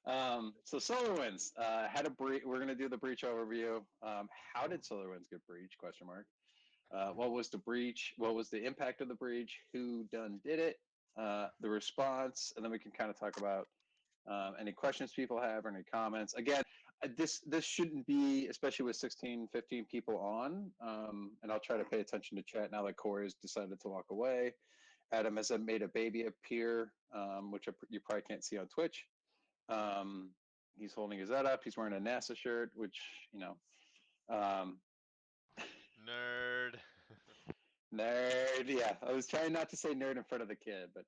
So SolarWinds had a breach. We're going to do the breach overview. How did SolarWinds get breached? Question mark. What was the breach? What was the impact of the breach? Who done did it? The response, and then we can kind of talk about any questions people have or any comments. Again, this shouldn't be, especially with 16, 15 people on, and I'll try to pay attention to chat now that Corey has decided to walk away. Adam has made a baby appear, which you probably can't see on Twitch. He's holding his head up. He's wearing a NASA shirt, which, um, Nerd. nerd. Yeah, I was trying not to say nerd in front of the kid, but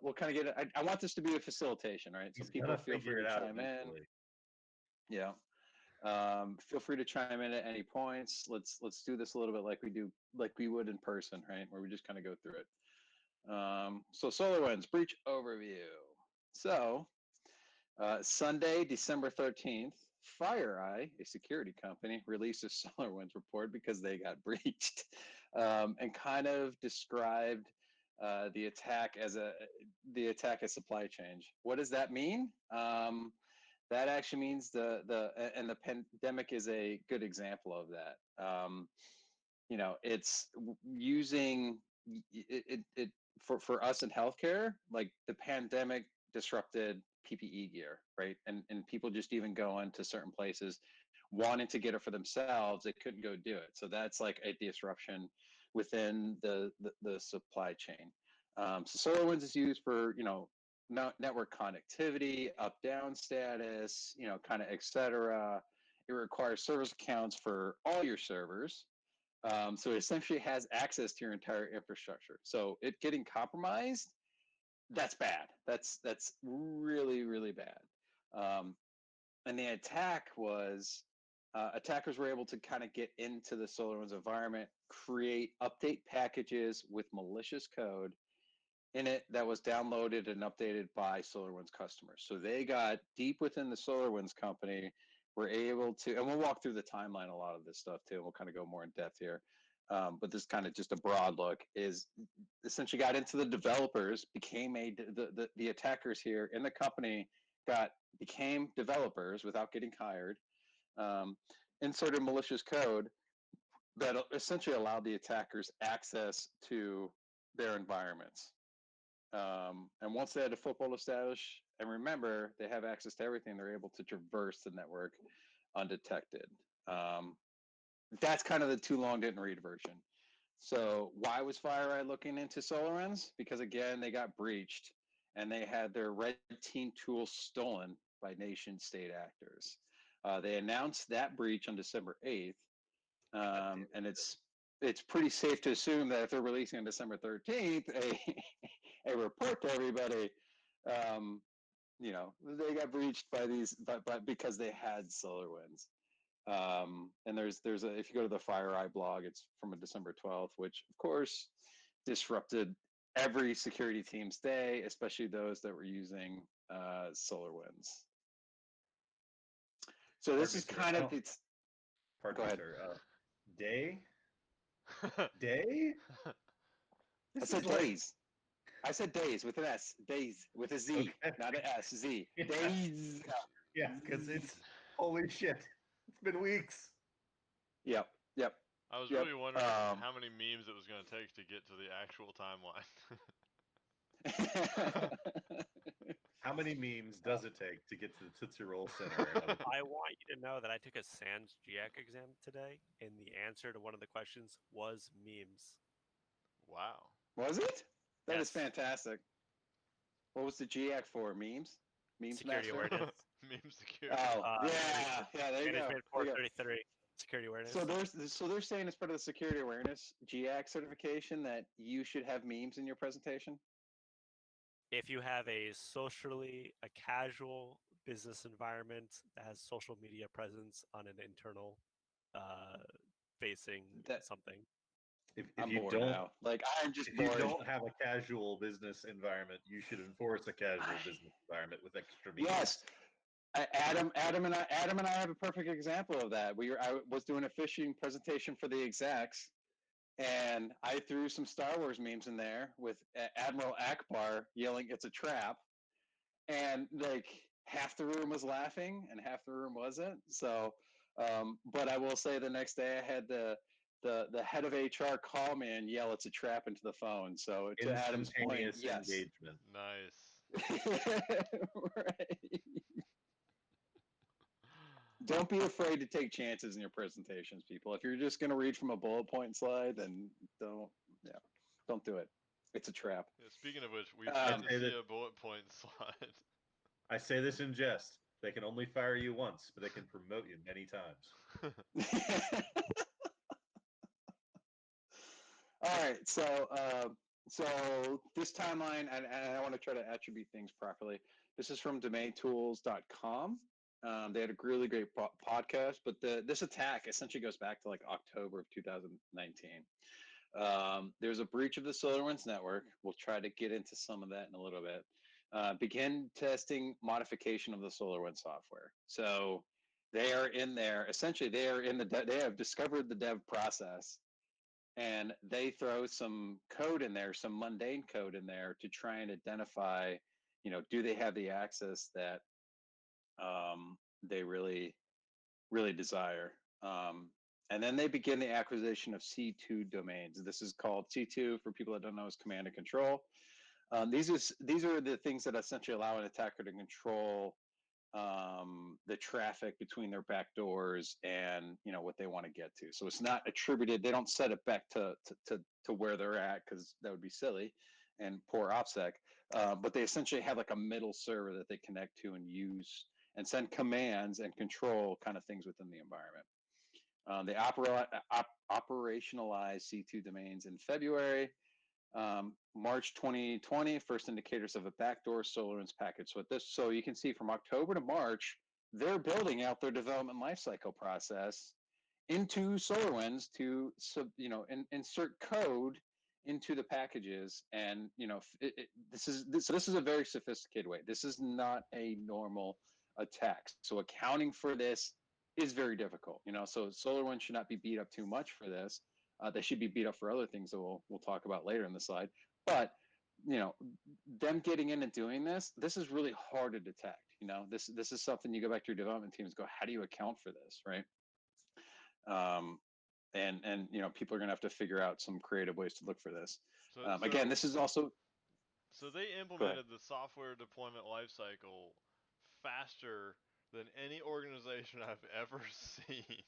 we'll kind of get it. I want this to be a facilitation, right? So He's people feel free to chime in. Yeah. Feel free to chime in at any points. Let's do this a little bit like we would in person, right? Where we just kind of go through it. So SolarWinds breach overview. So Sunday, December 13th, FireEye, a security company, released a SolarWinds report because they got breached, and kind of described the attack as supply chain. What does that mean? That actually means and the pandemic is a good example of that. It's using it for us in healthcare, like the pandemic disrupted PPE gear, right? And people just even going to certain places wanting to get it for themselves, they couldn't go do it. So that's like a disruption within the supply chain. So SolarWinds is used for, network connectivity, up down status, kind of et cetera. It requires service accounts for all your servers. So it essentially has access to your entire infrastructure. So it getting compromised, that's bad. That's really, really bad. And the attack was attackers were able to kind of get into the SolarWinds environment, create update packages with malicious code in it that was downloaded and updated by SolarWinds customers. So they got deep within the SolarWinds company, were able to, and we'll walk through the timeline, a lot of this stuff too. We'll kind of go more in depth here. But this kind of just a broad look is essentially got into the developers, became the attackers here in the company became developers without getting hired, inserted malicious code that essentially allowed the attackers access to their environments. And once they had a foothold established, and remember, they have access to everything, they're able to traverse the network undetected. That's kind of the too long didn't read version. So why was FireEye looking into SolarWinds? Because again, they got breached and they had their red team tools stolen by nation state actors. They announced that breach on December 8th. And it's pretty safe to assume that if they're releasing on December 13th a report to everybody, they got breached by because they had SolarWinds. And there's if you go to the FireEye blog, it's from a December 12th, which of course disrupted every security team's day, especially those that were using SolarWinds. So this is kind of its. Pardon me, sir. Day? Day? I said days. I said days with an S. Days with a Z, okay. Not an S. Z. Yeah. Days. Yeah, because it's holy shit. It's been weeks. Yep. I was really wondering how many memes it was going to take to get to the actual timeline. How many memes does it take to get to the Tootsie Roll Center? I want you to know that I took a SANS GX exam today, and the answer to one of the questions was memes. Wow. Was it? That is fantastic. What was the GX for? Memes? Memes security awareness. Meme security. Oh, yeah, there you go. Management 433. Security awareness. So they're saying as part of the security awareness GX certification that you should have memes in your presentation? If you have a casual business environment that has social media presence on an internal facing something. If I'm you bored don't now. I'm just if bored. you don't have a casual business environment, you should enforce a casual business environment with extra memes. Yes. Adam and I have a perfect example of that. I was doing a phishing presentation for the execs, And I threw some Star Wars memes in there with Admiral Akbar yelling, "It's a trap." And like half the room was laughing and half the room wasn't. So, but I will say the next day I had the head of HR call me and yell, "It's a trap," into the phone. So to Adam's point, Instantaneous yes. engagement. Nice. Right. Don't be afraid to take chances in your presentations, people. If you're just going to read from a bullet point slide, then don't do it. It's a trap. Yeah, speaking of which, we I need to say see that- a bullet point slide. I say this in jest. They can only fire you once, but they can promote you many times. All right, so this timeline, and I want to try to attribute things properly. This is from DomainTools.com. They had a really great podcast, but this attack essentially goes back to like October of 2019. There's a breach of the SolarWinds network. We'll try to get into some of that in a little bit. Begin testing modification of the SolarWinds software. So they are in there. Essentially, they are in they have discovered the dev process, and they throw some code in there, some mundane code in there to try and identify, do they have the access that they really desire. And then they begin the acquisition of C2 domains. This is called C2, for people that don't know, is command and control. These are the things that essentially allow an attacker to control the traffic between their backdoors and what they want to get to. So it's not attributed. They don't set it back to where they're at, because that would be silly and poor OPSEC. But they essentially have like a middle server that they connect to and use and send commands and control kind of things within the environment. They operationalized C2 domains in February. March 2020, first indicators of a backdoor SolarWinds package. So you can see from October to March, they're building out their development lifecycle process into SolarWinds to insert code into the packages. And this is a very sophisticated way. This is not a normal attack. So accounting for this is very difficult. So SolarWinds should not be beat up too much for this. They should be beat up for other things that we'll talk about later in the slide. But them getting in and doing this is really hard to detect. This is something you go back to your development teams, go, how do you account for this, right? And people are going to have to figure out some creative ways to look for this. Again, this is also. So they implemented the software deployment lifecycle faster than any organization I've ever seen.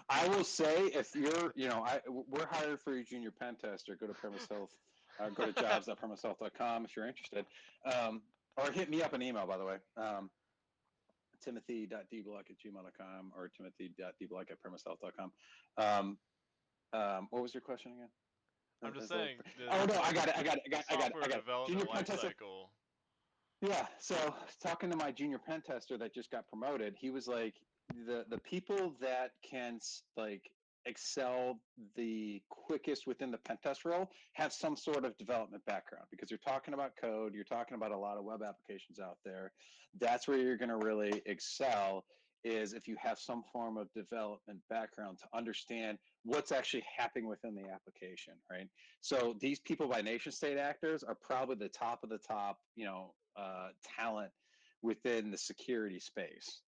I will say, if you're, we're hired for your junior pen tester. Go to Premise Health, go to jobs.premishealth.com if you're interested, or hit me up an email, by the way, timothy.dblock@gmail.com or timothy.dblock@premishealth.com. What was your question again? I'm just saying. Oh no, I got it. Software development Junior pen tester. lifecycle. Yeah, so talking to my junior pen tester that just got promoted, he was like, the people that can like excel the quickest within the pen test role have some sort of development background, because you're talking about code, you're talking about a lot of web applications out there. That's where you're going to really excel, is if you have some form of development background to understand what's actually happening within the application, right? So these people by nation state actors are probably the top of the top, talent within the security space.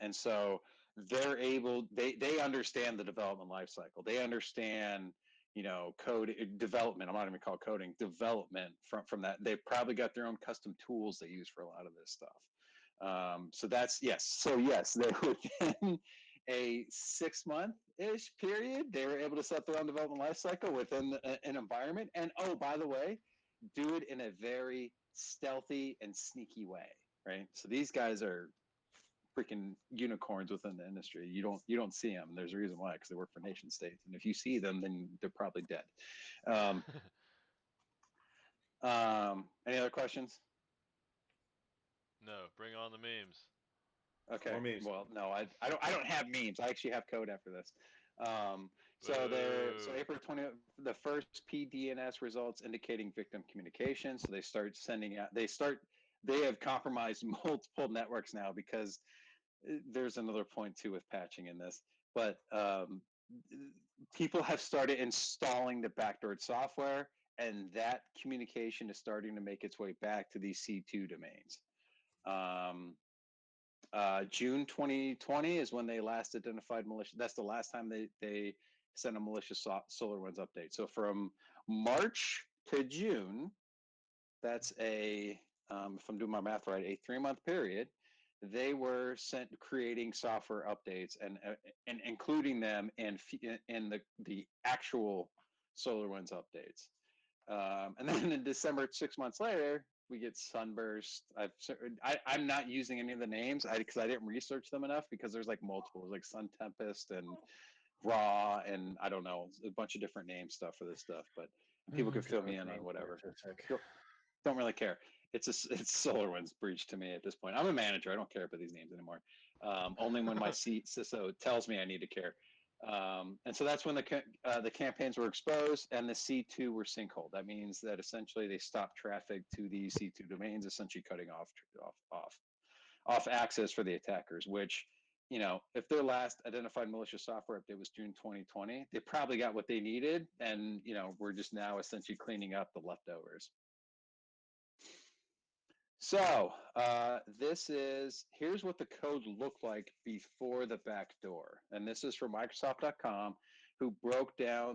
And so they're able, they understand the development lifecycle. They understand, code development. I'm not even call coding, development from that. They've probably got their own custom tools they use for a lot of this stuff. So that's, yes. So yes, they within a 6-month-ish period, they were able to set their own development lifecycle within an environment. And oh, by the way, do it in a very stealthy and sneaky way, right? So these guys are freaking unicorns within the industry. You don't see them. There's a reason why, because they work for nation states, and if you see them, then they're probably dead. Any other questions? No, bring on the memes. Okay. More memes. Well, no, I don't have memes. I actually have code after this. So April 20th, the first PDNS results indicating victim communication. So they start sending out. They have compromised multiple networks now, because there's another point too with patching in this. But people have started installing the backdoored software, and that communication is starting to make its way back to these C2 domains. June 2020 is when they last identified malicious. That's the last time they sent a malicious SolarWinds update. So from March to June, that's if I'm doing my math right, a 3-month period. They were creating software updates and including them in the actual SolarWinds updates. And then in December, 6 months later, we get Sunburst. I'm not using any of the names because I didn't research them enough, because there's like multiple, like Sun Tempest and Raw, and I don't know, a bunch of different name stuff for this stuff, but people can fill me in on whatever. Don't really care. It's SolarWinds breach to me at this point. I'm a manager. I don't care about these names anymore. Only when my CISO tells me I need to care. And so that's when the campaigns were exposed and the C2 were sinkhole. That means that essentially they stopped traffic to the C2 domains, essentially cutting off access for the attackers, which, you know, if their last identified malicious software update was June 2020, they probably got what they needed. And, you know, we're just now essentially cleaning up the leftovers. So here's what the code looked like before the backdoor. And this is from Microsoft.com, who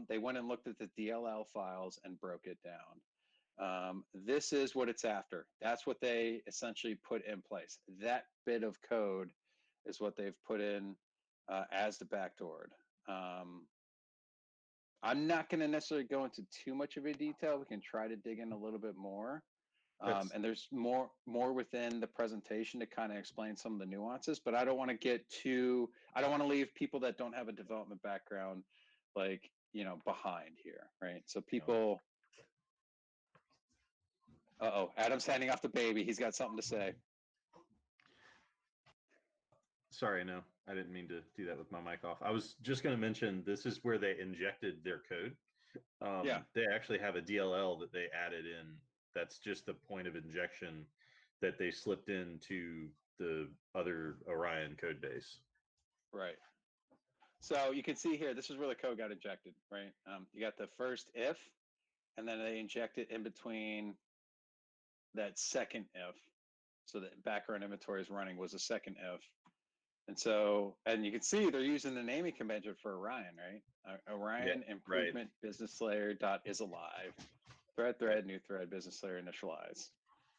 they went and looked at the DLL files and broke it down. This is what it's after. That's what they essentially put in place. That bit of code is what they've put in as the backdoored. I'm not going to necessarily go into too much of a detail. We can try to dig in a little bit more. And there's more within the presentation to kind of explain some of the nuances, but I don't want to leave people that don't have a development background, like, you know, behind here, right? So people, Adam's handing off the baby. He's got something to say. Sorry, no, I didn't mean to do that with my mic off. I was just going to mention, this is where they injected their code. They actually have a DLL that they added in. That's just the point of injection that they slipped into the other Orion code base. Right. So you can see here, this is where the code got injected, right? You got the first if, and then they inject it in between that second if. So the background inventory is running was a second if. And you can see they're using the naming convention for Orion, right? Orion improvement business layer dot is alive. Thread, new thread, business layer initialize.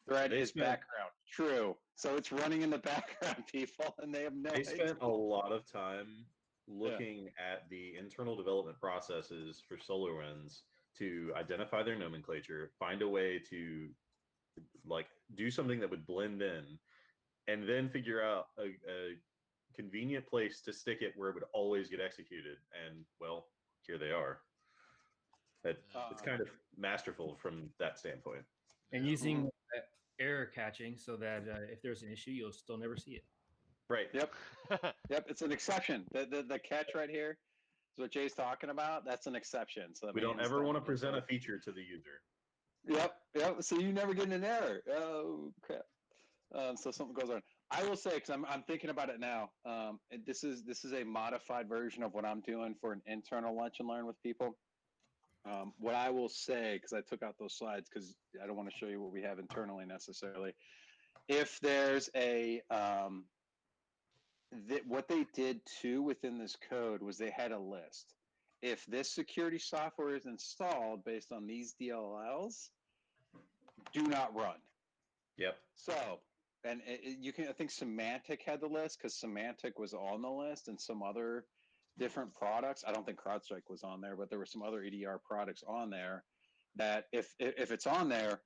Thread is background. True. So it's running in the background, people, and they have no idea. They spent a lot of time looking at the internal development processes for SolarWinds to identify their nomenclature, find a way to like do something that would blend in, and then figure out a convenient place to stick it where it would always get executed. And well, here they are. It's kind of masterful from that standpoint. And using error catching so that if there's an issue, you'll still never see it. Right. Yep. Yep. It's an exception. The catch right here is what Jay's talking about. That's an exception. So we don't ever want to present a feature to the user. Yep. So you never get an error. Oh crap. So something goes on. I will say, because I'm thinking about it now. This is a modified version of what I'm doing for an internal lunch and learn with people. What I will say, because I took out those slides because I don't want to show you what we have internally necessarily. If there's what they did too within this code was they had a list. If this security software is installed based on these DLLs, do not run. Yep. So, and I think Symantec had the list because Symantec was on the list, and some other different products. I don't think CrowdStrike was on there, but there were some other EDR products on there that if it's on there,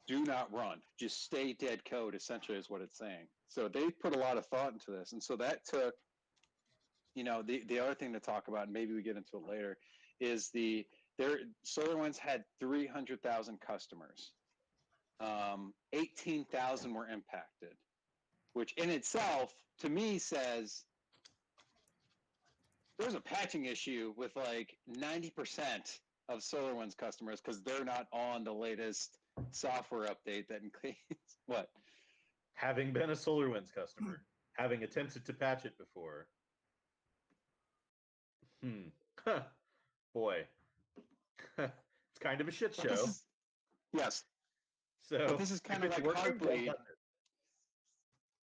do not run. Just stay dead code, essentially, is what it's saying. So they put a lot of thought into this. And so that took, you know, the other thing to talk about, and maybe we get into it later, is SolarWinds had 300,000 customers. 18,000 were impacted, which in itself, to me, says there's a patching issue with like 90% of SolarWinds customers because they're not on the latest software update that includes what? Having been a SolarWinds customer, having attempted to patch it before, Boy, it's kind of a shit show. Yes. So But this is kind of if it's like working, Heartbleed. well done.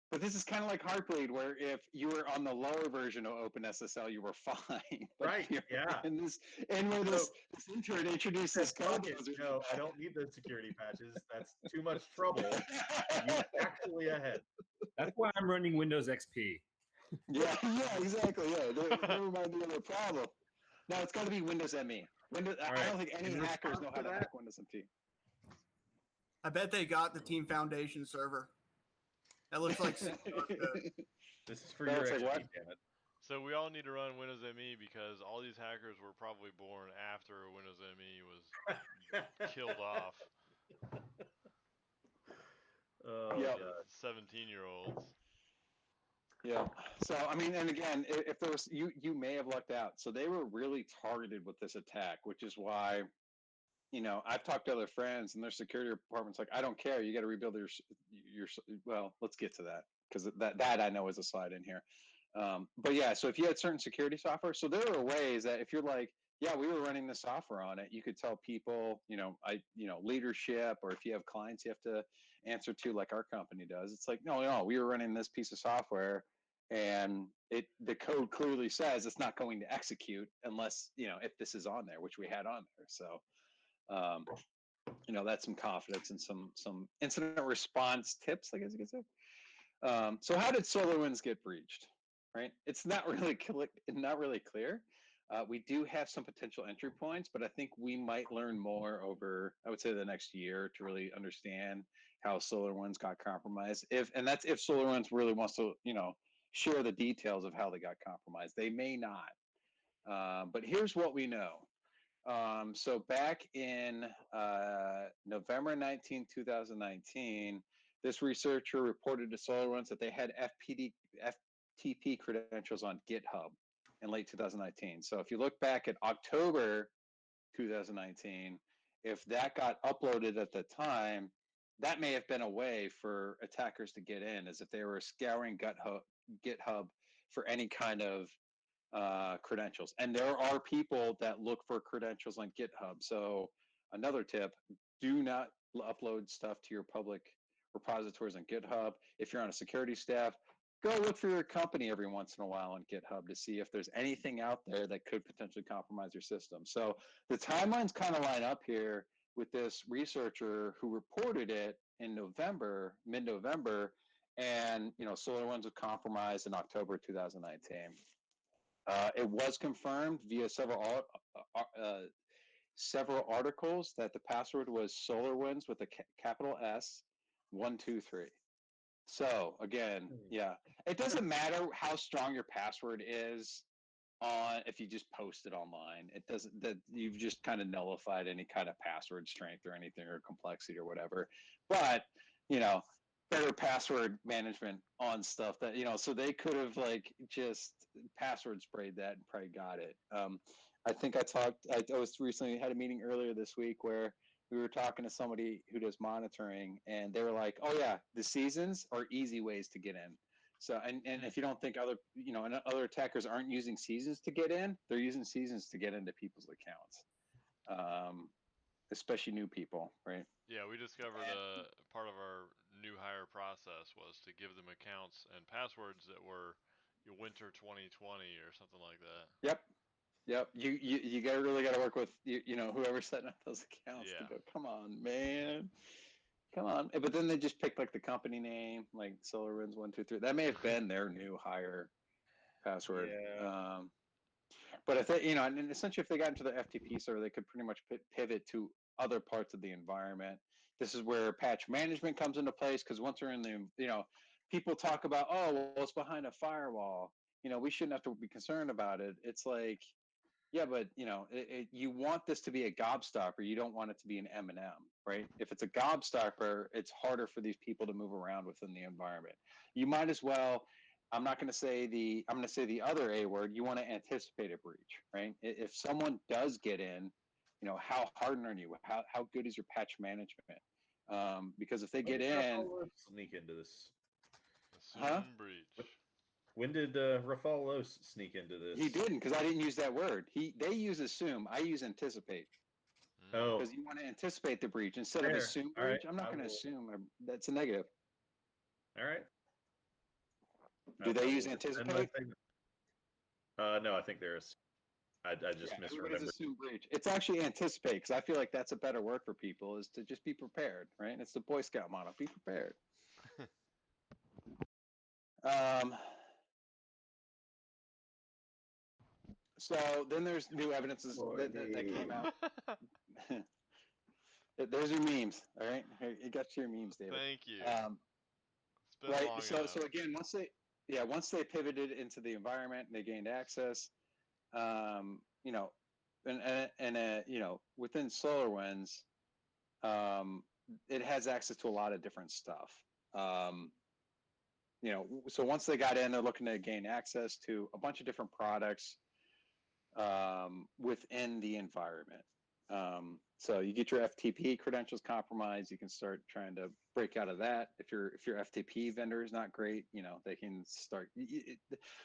But this is kind of like Heartbleed, where if you were on the lower version of OpenSSL, you were fine. But Right, yeah. And where this intern introduced this code. No, I don't need those security patches. That's too much trouble. You're actually ahead. That's why I'm running Windows XP. Yeah, exactly. Yeah, never mind the other problem. No, it's got to be Windows ME. I don't think any hackers know how to hack Windows ME. I bet they got the Team Foundation server. That looks like This is for your XP, damn it. So we all need to run Windows ME because all these hackers were probably born after Windows ME was killed off. Yeah. 17-year-olds. Yeah. So I mean, and again, if there was you may have lucked out. So they were really targeted with this attack, which is why, I've talked to other friends and their security department's like, I don't care. You got to rebuild your. Well, let's get to that because that I know is a slide in here. But yeah, so if you had certain security software, so there are ways that if you're like, yeah, we were running the software on it, you could tell people, leadership, or if you have clients you have to answer to, like our company does. It's like, no, we were running this piece of software, and the code clearly says it's not going to execute unless if this is on there, which we had on there. So, that's some confidence and some incident response tips, I guess you could say. So how did SolarWinds get breached? Right, it's not really clear. We do have some potential entry points, but I think we might learn more over, I would say, the next year to really understand how SolarWinds got compromised. If SolarWinds really wants to, share the details of how they got compromised. They may not, but here's what we know. So back in November 19, 2019, this researcher reported to SolarWinds that they had FTP credentials on GitHub in late 2019. So if you look back at October 2019, if that got uploaded at the time, that may have been a way for attackers to get in, as if they were scouring GitHub for any kind of credentials. And there are people that look for credentials on GitHub. So another tip, do not upload stuff to your public repositories on GitHub. If you're on a security staff, go look for your company every once in a while on GitHub to see if there's anything out there that could potentially compromise your system. So the timelines kind of line up here with this researcher who reported it in mid-November, and SolarWinds was compromised in October 2019. It was confirmed via several articles that the password was SolarWinds with a capital S 123. So again, yeah, it doesn't matter how strong your password is if you just post it online. It doesn't, that you've just kind of nullified any kind of password strength or anything or complexity or whatever. But better password management on stuff that so they could have just password sprayed that and probably got it. I think I was recently had a meeting earlier this week where we were talking to somebody who does monitoring, and they were like, oh yeah, the seasons are easy ways to get in. So and if you don't think other attackers aren't using seasons to get in, they're using seasons to get into people's accounts, especially new people, right? Yeah, we discovered part of our new hire process was to give them accounts and passwords that were winter 2020 or something like that. Yep. You really got to work with whoever's setting up those accounts to go, come on, man, come on. But then they just picked the company name, like SolarWinds 123. That may have been their new hire password. Yeah. But if they, and essentially if they got into the FTP server, they could pretty much pivot to other parts of the environment. This is where patch management comes into place, because once they're in the, people talk about, oh, well, it's behind a firewall. We shouldn't have to be concerned about it. It's like, yeah, but you want this to be a gobstopper. You don't want it to be an M&M, right? If it's a gobstopper, it's harder for these people to move around within the environment. You might as well. I'm going to say the other A word. You want to anticipate a breach, right? If someone does get in, how hardened are you? How good is your patch management? Because if they get in, sneak into this. Assume breach. When did Rafalos sneak into this? He didn't, because I didn't use that word. They use assume. I use anticipate. Oh, Because you want to anticipate the breach instead of Fair. assume All right, breach. I'm not I going to will- assume. That's a negative. all right. Do they I use will defend my anticipate? statement. No, I think there's. I just Yeah, everybody's misremembered. assume breach. It's actually anticipate, because I feel like that's a better word for people, is to just be prepared, right? And it's the Boy Scout motto: be prepared. So then there's new evidences that came out. There's your memes. All right, you got your memes, David. Thank you. It's been Right. long So enough. again, once they pivoted into the environment and they gained access, you know, and you know, within SolarWinds, it has access to a lot of different stuff. You know, so once they got in, they're looking to gain access to a bunch of different products within the environment. So you get your FTP credentials compromised, you can start trying to break out of that. If your FTP vendor is not great, you know, they can start.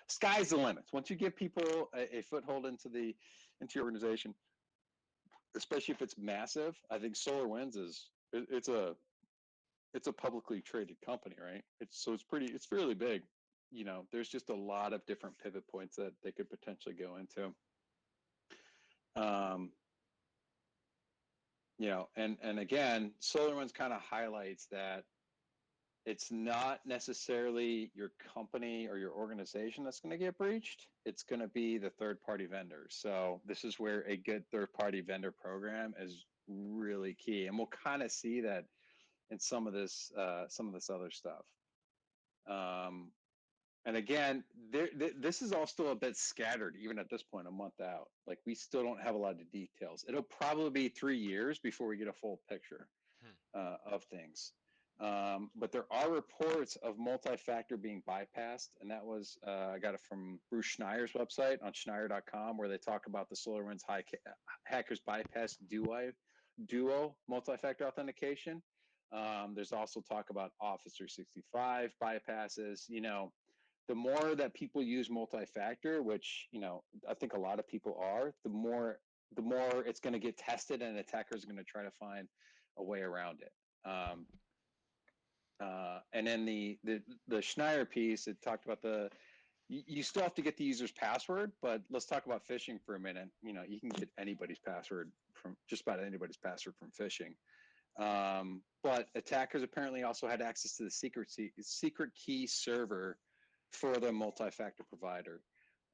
Sky's the limit. Once you give people a foothold into your organization, especially if it's massive, I think SolarWinds it's a publicly traded company, right? It's fairly big. You know, there's just a lot of different pivot points that they could potentially go into. You know, and again, SolarWinds kind of highlights that it's not necessarily your company or your organization that's going to get breached. It's going to be the third-party vendor. So this is where a good third-party vendor program is really key, and we'll kind of see that in some of this other stuff. And again, this is all still a bit scattered, even at this point, a month out. Like, we still don't have a lot of details. It'll probably be 3 years before we get a full picture of things. But there are reports of multi-factor being bypassed, and that was I got it from Bruce Schneier's website on Schneier.com, where they talk about the SolarWinds hackers bypass duo multi-factor authentication. There's also talk about Office 365 bypasses. You know, the more that people use multi-factor, which, you know, I think a lot of people are, the more it's going to get tested, and attackers are going to try to find a way around it. And then the Schneier piece, it talked about you still have to get the user's password, but let's talk about phishing for a minute. You know, you can get anybody's password from just about anybody's password from phishing. But attackers apparently also had access to the secret key server for the multi-factor provider.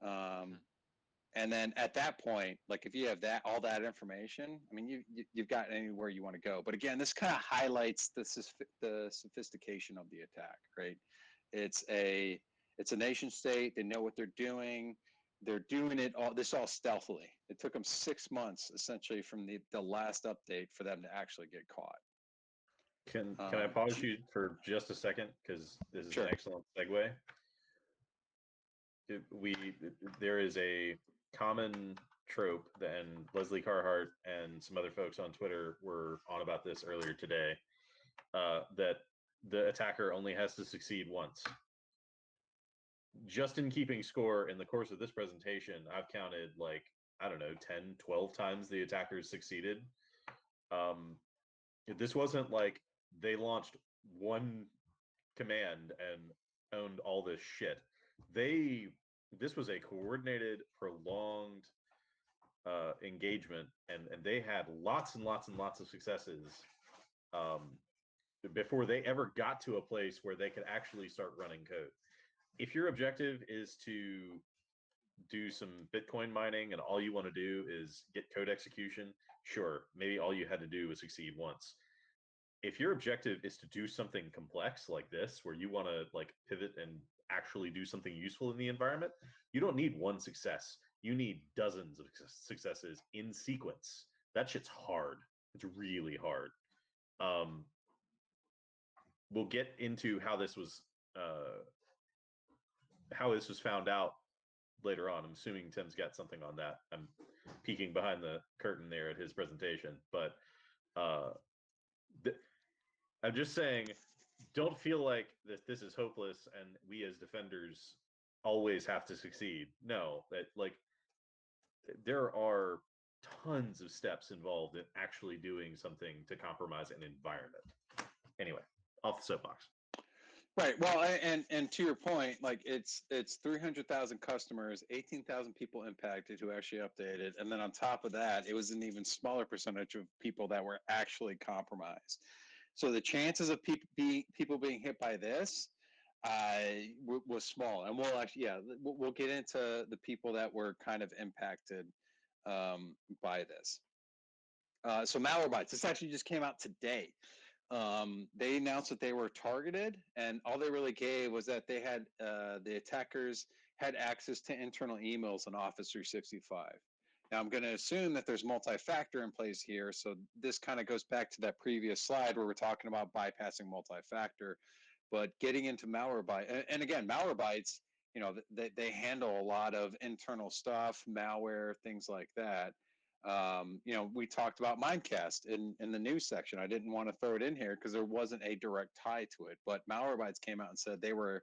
And then at that point, like, if you have all that information, I mean, you've got anywhere you want to go. But again, this kind of highlights the sophistication of the attack, right? It's a nation state. They know what they're doing. They're doing this all stealthily. It took them 6 months, essentially, from the last update for them to actually get caught. Can I pause you for just a second, because this is Sure. an excellent segue. There is a common trope, and Leslie Carhart and some other folks on Twitter were on about this earlier today, that the attacker only has to succeed once. Just in keeping score, in the course of this presentation, I've counted, like, I don't know, 10, 12 times the attackers succeeded. This wasn't like they launched one command and owned all this shit. This was a coordinated, prolonged engagement, and they had lots and lots and lots of successes before they ever got to a place where they could actually start running code. If your objective is to do some Bitcoin mining and all you want to do is get code execution, sure, maybe all you had to do was succeed once. If your objective is to do something complex like this, where you want to, like, pivot and actually do something useful in the environment, you don't need one success. You need dozens of successes in sequence. That shit's hard. It's really hard. We'll get into how this was found out later on. I'm assuming Tim's got something on that. I'm peeking behind the curtain there at his presentation, but I'm just saying, don't feel like this is hopeless and we as defenders always have to succeed. No, that like there are tons of steps involved in actually doing something to compromise an environment. Anyway, off the soapbox. Right. Well, and to your point, like it's 300,000 customers, 18,000 people impacted who actually updated, and then on top of that, it was an even smaller percentage of people that were actually compromised. So the chances of people being hit by this was small, and we'll get into the people that were kind of impacted by this. So Malwarebytes, this actually just came out today. They announced that they were targeted, and all they really gave was that they had the attackers had access to internal emails in Office 365. Now, I'm going to assume that there's multi-factor in place here, so this kind of goes back to that previous slide where we're talking about bypassing multi-factor, but getting into Malwarebytes, and again, Malwarebytes, you know, they handle a lot of internal stuff, malware, things like that. You know, we talked about Mimecast in the news section. I didn't want to throw it in here because there wasn't a direct tie to it, but Malwarebytes came out and said they were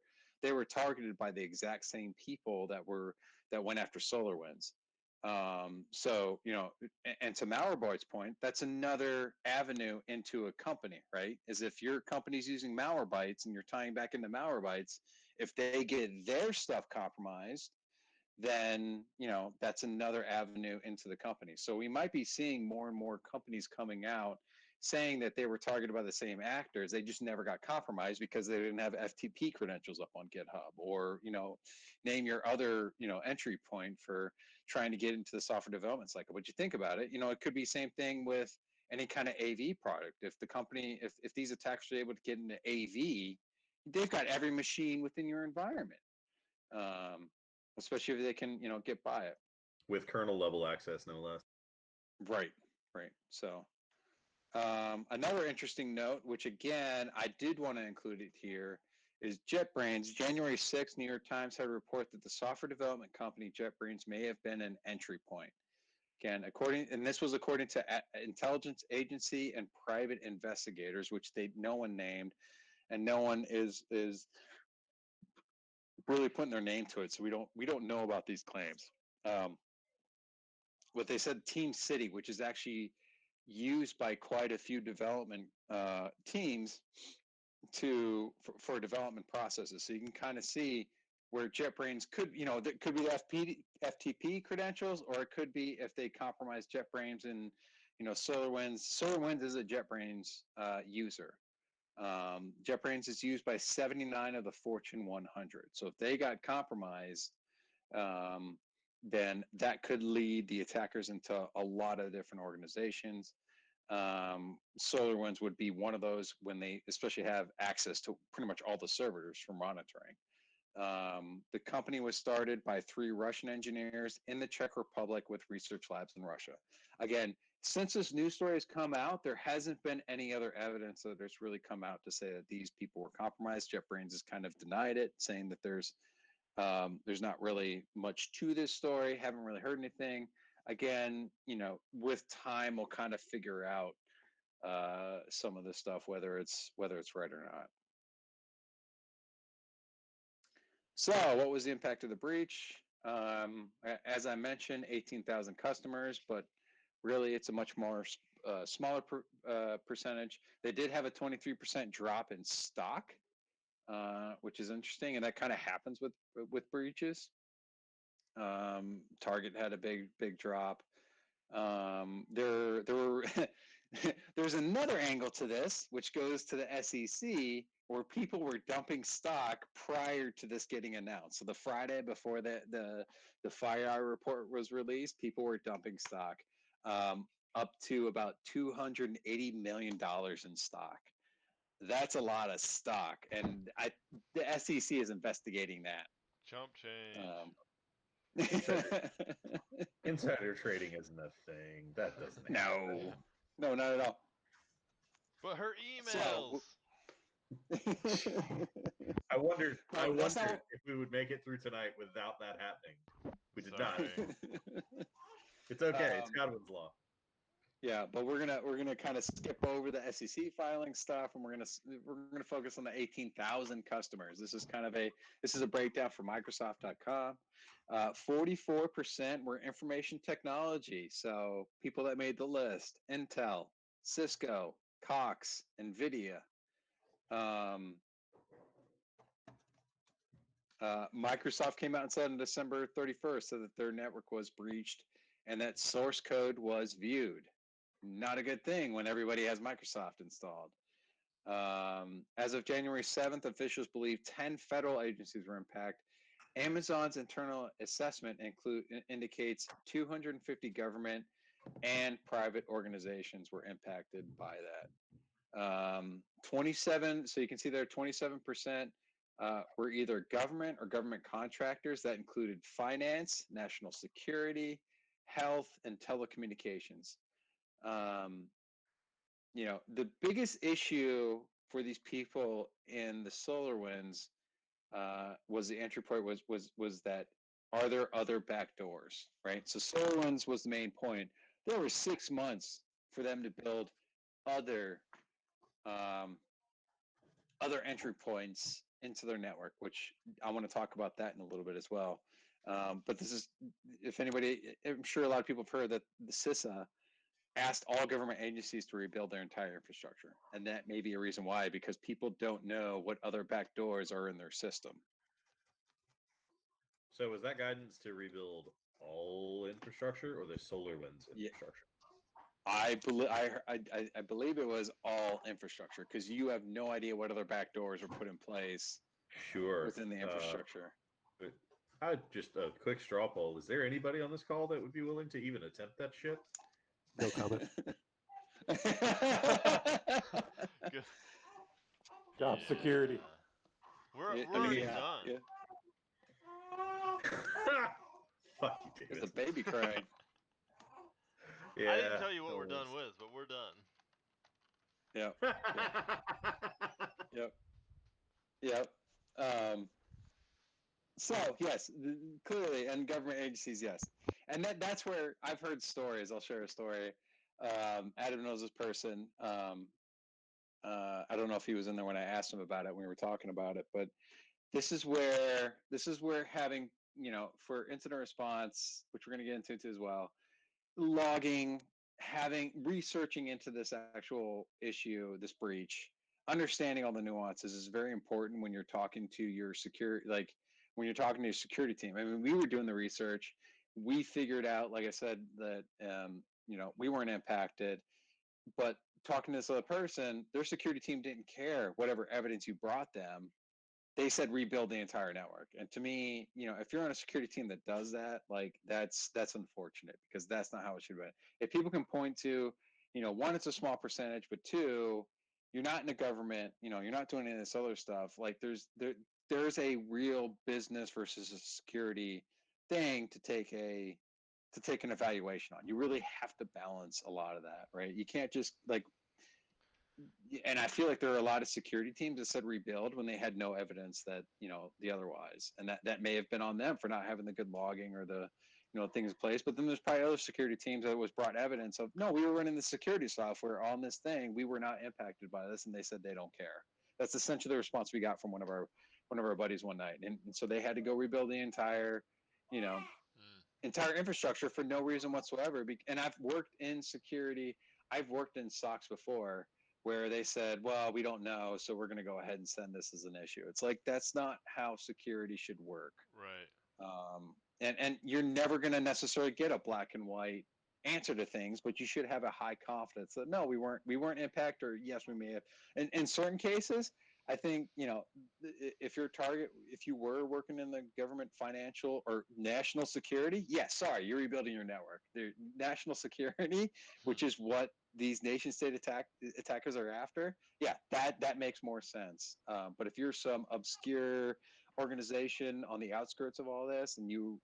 targeted by the exact same people that went after SolarWinds. So, you know, and to Malwarebytes' point, that's another avenue into a company, right? Is if your company's using Malwarebytes and you're tying back into Malwarebytes, if they get their stuff compromised, then, you know, that's another avenue into the company. So we might be seeing more and more companies coming out saying that they were targeted by the same actors. They just never got compromised because they didn't have FTP credentials up on GitHub, or, you know, name your other, you know, entry point for trying to get into the software development cycle. But you think about it, you know, it could be same thing with any kind of AV product. If the company, if these attacks are able to get into AV, they've got every machine within your environment. Especially if they can, you know, get by it with kernel level access, no less. Right. So another interesting note, which again I did want to include it here, is JetBrains. January 6th, New York Times had a report that the software development company JetBrains may have been an entry point. Again, this was according to intelligence agency and private investigators, which no one named, and no one is really putting their name to it, so we don't know about these claims. What they said, Team City, which is actually used by quite a few development teams for development processes. So you can kind of see where JetBrains could, you know, that could be FTP credentials, or it could be if they compromise JetBrains and, you know, SolarWinds. SolarWinds is a JetBrains user. JetBrains is used by 79 of the Fortune 100. So if they got compromised, then that could lead the attackers into a lot of different organizations. SolarWinds would be one of those when they especially have access to pretty much all the servers for monitoring. The company was started by 3 Russian engineers in the Czech Republic with research labs in Russia. Again, since this news story has come out, there hasn't been any other evidence that there's really come out to say that these people were compromised. JetBrains has kind of denied it, saying that there's not really much to this story. Haven't really heard anything. Again, you know, with time, we'll kind of figure out some of this stuff, whether it's right or not. So, what was the impact of the breach? As I mentioned, 18,000 customers, but really it's a much more smaller percentage. They did have a 23% drop in stock, which is interesting, and that kind of happens with breaches. Target had a big drop. There were there's another angle to this, which goes to the SEC, where people were dumping stock prior to this getting announced. So the Friday before the FireEye report was released, people were dumping stock, up to about $280 million in stock. That's a lot of stock, and the SEC is investigating that. Chump change. Insider trading isn't a thing. That doesn't happen. No, not at all. But her emails. I wondered not... if we would make it through tonight without that happening. We did not. It's okay. It's Godwin's law. Yeah, but we're gonna kind of skip over the SEC filing stuff, and we're gonna focus on the 18,000 customers. This is a breakdown for Microsoft.com. 44% were information technology, so people that made the list: Intel, Cisco, Cox, NVIDIA. Microsoft came out and said on December 31st that their network was breached and that source code was viewed. Not a good thing when everybody has Microsoft installed. As of January 7th, officials believe 10 federal agencies were impacted. Amazon's internal assessment indicates 250 government and private organizations were impacted by that. 27, so you can see there 27% were either government or government contractors. That included finance, national security, health, and telecommunications. The biggest issue for these people in the SolarWinds was the entry point was that, are there other backdoors, right? So SolarWinds was the main point. There were 6 months for them to build other entry points into their network, which I want to talk about that in a little bit as well. But this is, if anybody, I'm sure a lot of people have heard that the CISA asked all government agencies to rebuild their entire infrastructure. And that may be a reason why, because people don't know what other backdoors are in their system. So was that guidance to rebuild all infrastructure or the SolarWinds infrastructure? I believe it was all infrastructure, because you have no idea what other backdoors were put in place within the infrastructure. Just a quick straw poll. Is there anybody on this call that would be willing to even attempt that shit? No comment. Job security. We're already done. Yeah. Fuck you, David. There's a baby crying. Yeah, I didn't tell you what we're done with, but we're done. Yep. Yep. So yes, clearly, and government agencies, yes, and that's where I've heard stories. I'll share a story. Adam knows this person. I don't know if he was in there when I asked him about it when we were talking about it, but this is where having, for incident response, which we're going to get into as well, logging, researching into this actual issue, this breach, understanding all the nuances is very important when you're talking to your security, when you're talking to your security team. I mean, we were doing the research. We figured out, like I said, that, we weren't impacted, but talking to this other person, their security team didn't care whatever evidence you brought them. They said rebuild the entire network. And to me, if you're on a security team that does that, that's unfortunate, because that's not how it should be. If people can point to, one, it's a small percentage, but two, you're not in the government, you're not doing any of this other stuff. There's a real business versus a security thing to take an evaluation on. You really have to balance a lot of that, right? You can't just and I feel like there are a lot of security teams that said rebuild when they had no evidence that, the otherwise, and that may have been on them for not having the good logging or the, things in place. But then there's probably other security teams that was brought evidence of, no, we were running the security software on this thing. We were not impacted by this. And they said they don't care. That's essentially the response we got from one of our buddies one night. And so they had to go rebuild the entire, entire infrastructure for no reason whatsoever. And I've worked in security. I've worked in SOCs before, where they said, well, we don't know, so we're going to go ahead and send this as an issue. It's like, that's not how security should work. Right. And you're never going to necessarily get a black and white answer to things, but you should have a high confidence that, no, we weren't impacted, or yes, we may have. And in certain cases, I think, if you were working in the government, financial, or national security, yes, sorry, you're rebuilding your network. The national security, which is what these nation state attackers are after, yeah, that makes more sense. But if you're some obscure organization on the outskirts of all this, and you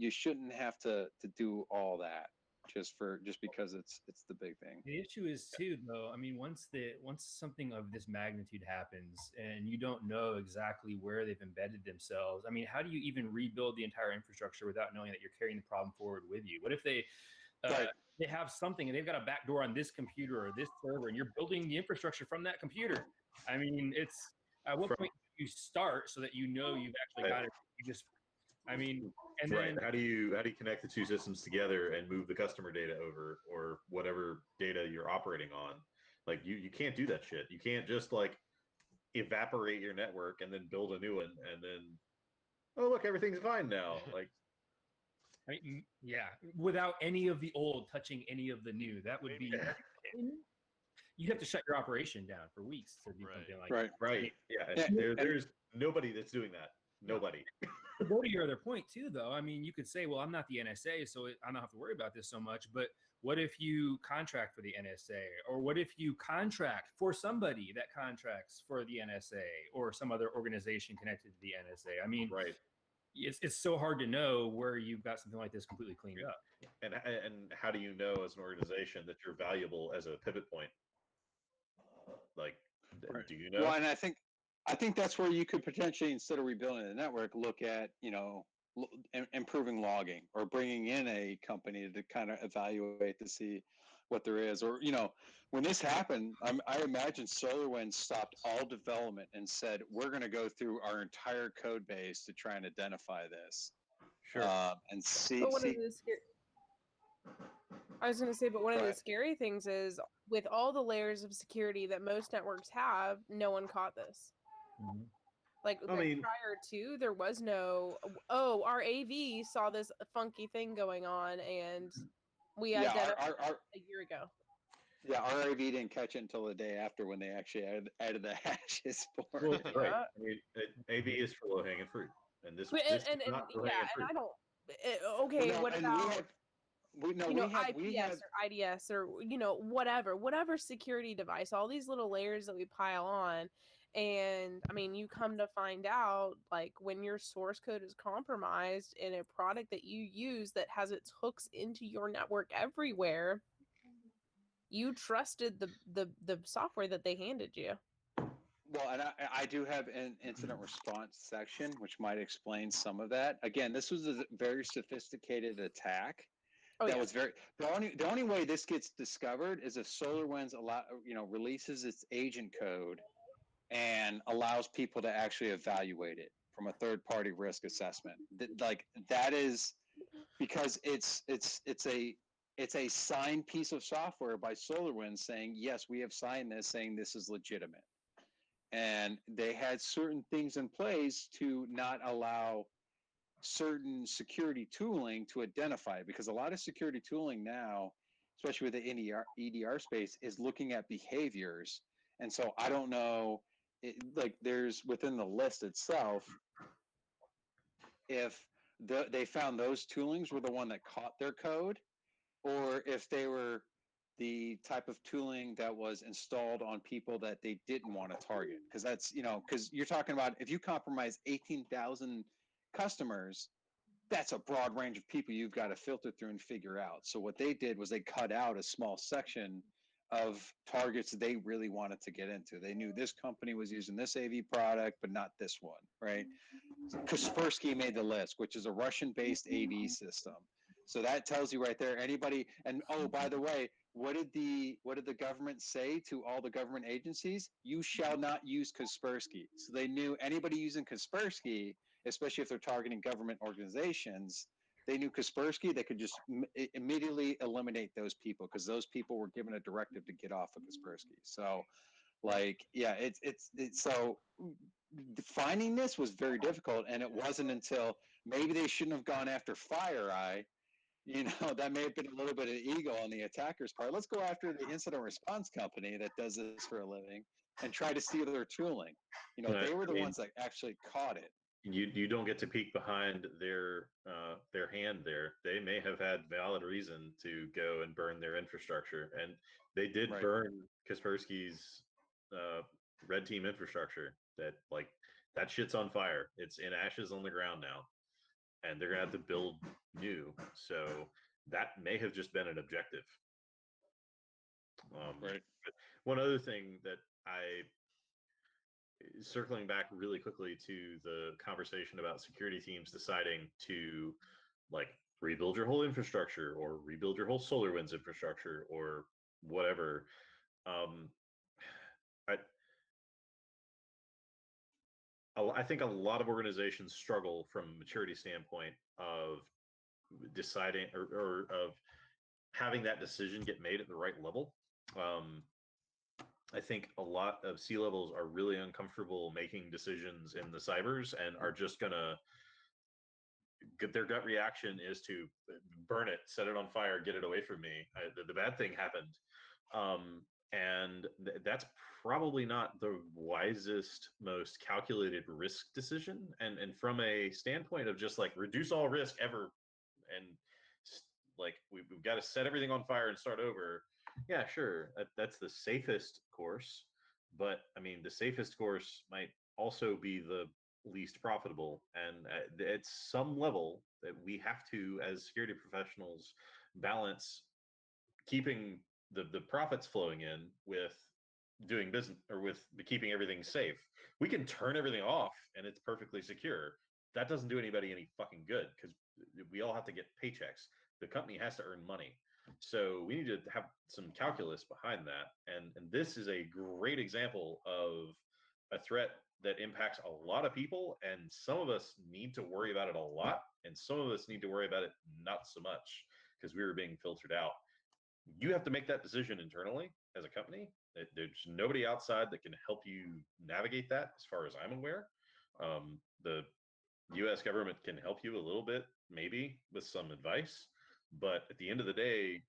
shouldn't have to do all that just because it's the big thing. The issue is too, though. I mean, once something of this magnitude happens and you don't know exactly where they've embedded themselves, I mean, how do you even rebuild the entire infrastructure without knowing that you're carrying the problem forward with you? What if they Right. They have something, and they've got a backdoor on this computer or this server, and you're building the infrastructure from that computer. I mean, it's at what point do you start so that you know you've actually got it? You just, I mean, and Right. then How do you connect the two systems together and move the customer data over or whatever data you're operating on? Like you can't do that shit. You can't just like evaporate your network and then build a new one and then, oh look, everything's fine now. Like, I mean, yeah, without any of the old touching any of the new, that would be. You'd have to shut your operation down for weeks to do something like that. Right. Yeah. There's nobody that's doing that. Nobody. To go to your other point too, though, I mean, you could say, well, I'm not the NSA, so I don't have to worry about this so much. But what if you contract for the NSA, or what if you contract for somebody that contracts for the NSA or some other organization connected to the NSA? I mean, right. It's so hard to know where you've got something like this completely cleaned up. And how do you know as an organization that you're valuable as a pivot point? Like, do you know? Well, and I think that's where you could potentially, instead of rebuilding the network, look at, improving logging or bringing in a company to kind of evaluate to see what there is. Or, when this happened, I imagine SolarWinds stopped all development and said, we're going to go through our entire code base to try and identify this. Sure. And see. But I was going to say, but one of the scary things is with all the layers of security that most networks have, no one caught this. Mm-hmm. Like prior to, there was no, our AV saw this funky thing going on and we identified a year ago. Yeah, our AV didn't catch it until the day after when they actually added the hashes for it. Right. Yeah. I mean, AV is for low-hanging fruit. And this and not yeah, and I don't, okay, well, what about... we have IPS or IDS or whatever security device, all these little layers that we pile on. And I mean, you come to find out, like, when your source code is compromised in a product that you use that has its hooks into your network everywhere, you trusted the software that they handed you. Well, and I do have an incident response section, which might explain some of that. Again, this was a very sophisticated attack. Was very the only way this gets discovered is if SolarWinds releases its agent code and allows people to actually evaluate it from a third-party risk assessment. That is because it's a signed piece of software by SolarWinds saying, yes, we have signed this, saying this is legitimate. And they had certain things in place to not allow certain security tooling to identify it, because a lot of security tooling now, especially with the EDR space, is looking at behaviors. And so I don't know, there's within the list itself, if they found those toolings were the one that caught their code, or if they were the type of tooling that was installed on people that they didn't want to target. Because that's, because you're talking about, if you compromise 18,000 customers, that's a broad range of people you've got to filter through and figure out. So what they did was they cut out a small section of targets they really wanted to get into. They knew this company was using this AV product, but not this one, right? Kaspersky made the list, which is a Russian-based AV system. So that tells you right there, anybody, and oh, by the way, what did the government say to all the government agencies? You shall not use Kaspersky. So they knew anybody using Kaspersky, especially if they're targeting government organizations, they knew Kaspersky, they could just immediately eliminate those people because those people were given a directive to get off of Kaspersky. So, so finding this was very difficult, and it wasn't until maybe they shouldn't have gone after FireEye. That may have been a little bit of ego on the attacker's part. Let's go after the incident response company that does this for a living and try to steal their tooling. They were the ones that actually caught it. You don't get to peek behind their hand there. They may have had valid reason to go and burn their infrastructure, and they did burn Kaspersky's red team infrastructure. That shit's on fire. It's in ashes on the ground now, and they're gonna have to build new. So that may have just been an objective. But one other thing that circling back really quickly to the conversation about security teams deciding to rebuild your whole infrastructure or rebuild your whole SolarWinds infrastructure or whatever. I think a lot of organizations struggle from a maturity standpoint of deciding or of having that decision get made at the right level. I think a lot of C-levels are really uncomfortable making decisions in the cybers and are just gonna their gut reaction is to burn it, set it on fire, get it away from me. The bad thing happened. And that's probably not the wisest, most calculated risk decision. And from a standpoint of just like reduce all risk ever, and like we've got to set everything on fire and start over. Yeah, sure, that's the safest course. But I mean, the safest course might also be the least profitable. And at some level, that we have to, as security professionals, balance keeping the profits flowing in with doing business or with keeping everything safe. We can turn everything off and it's perfectly secure. That doesn't do anybody any fucking good because we all have to get paychecks. The company has to earn money. So we need to have some calculus behind that. And this is a great example of a threat that impacts a lot of people. And some of us need to worry about it a lot. And some of us need to worry about it not so much because we were being filtered out. You have to make that decision internally as a company. There's nobody outside that can help you navigate that, as far as I'm aware. The U.S. government can help you a little bit, maybe with some advice, but at the end of the day,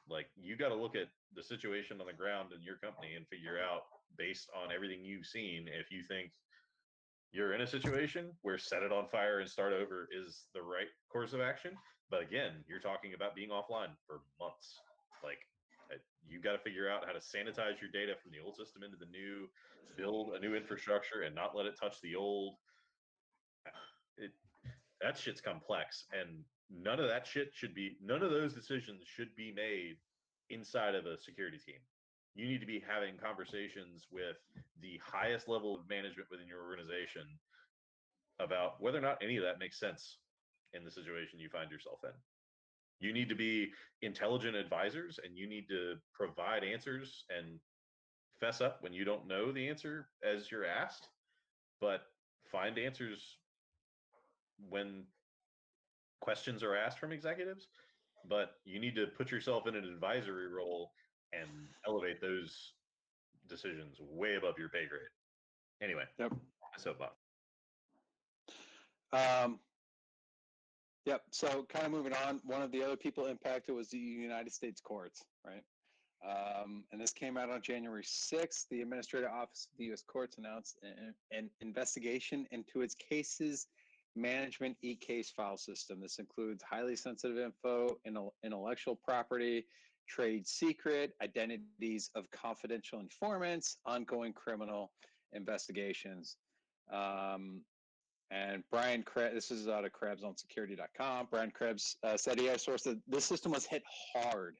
like you got to look at the situation on the ground in your company and figure out, based on everything you've seen, if you think you're in a situation where set it on fire and start over is the right course of action. But again, you're talking about being offline for months. Like you got to figure out how to sanitize your data from the old system into the new, build a new infrastructure and not let it touch the old. That shit's complex, and none of those decisions should be made inside of a security team. You need to be having conversations with the highest level of management within your organization about whether or not any of that makes sense in the situation you find yourself in. You need to be intelligent advisors, and you need to provide answers and fess up when you don't know the answer as you're asked, but find answers when questions are asked from executives. But you need to put yourself in an advisory role and elevate those decisions way above your pay grade. Anyway, Yep. Soapbox. Yep. So kind of moving on, one of the other people impacted was the United States courts, right? And this came out on January 6th. The Administrative Office of the U.S. Courts announced an investigation into its cases management e-case file system. This includes highly sensitive info, intellectual property, trade secret, identities of confidential informants, ongoing criminal investigations. And Brian Krebs, this is out of KrebsOnSecurity.com. Brian Krebs said he has sourced that this system was hit hard.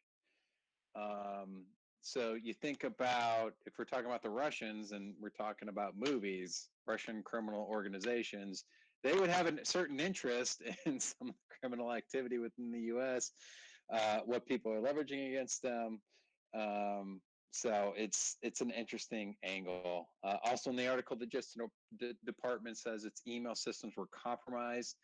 So you think about, if we're talking about the Russians and we're talking about movies, Russian criminal organizations, they would have a certain interest in some criminal activity within the U.S., what people are leveraging against them. So it's an interesting angle. Also in the article, the Justice Department says its email systems were compromised.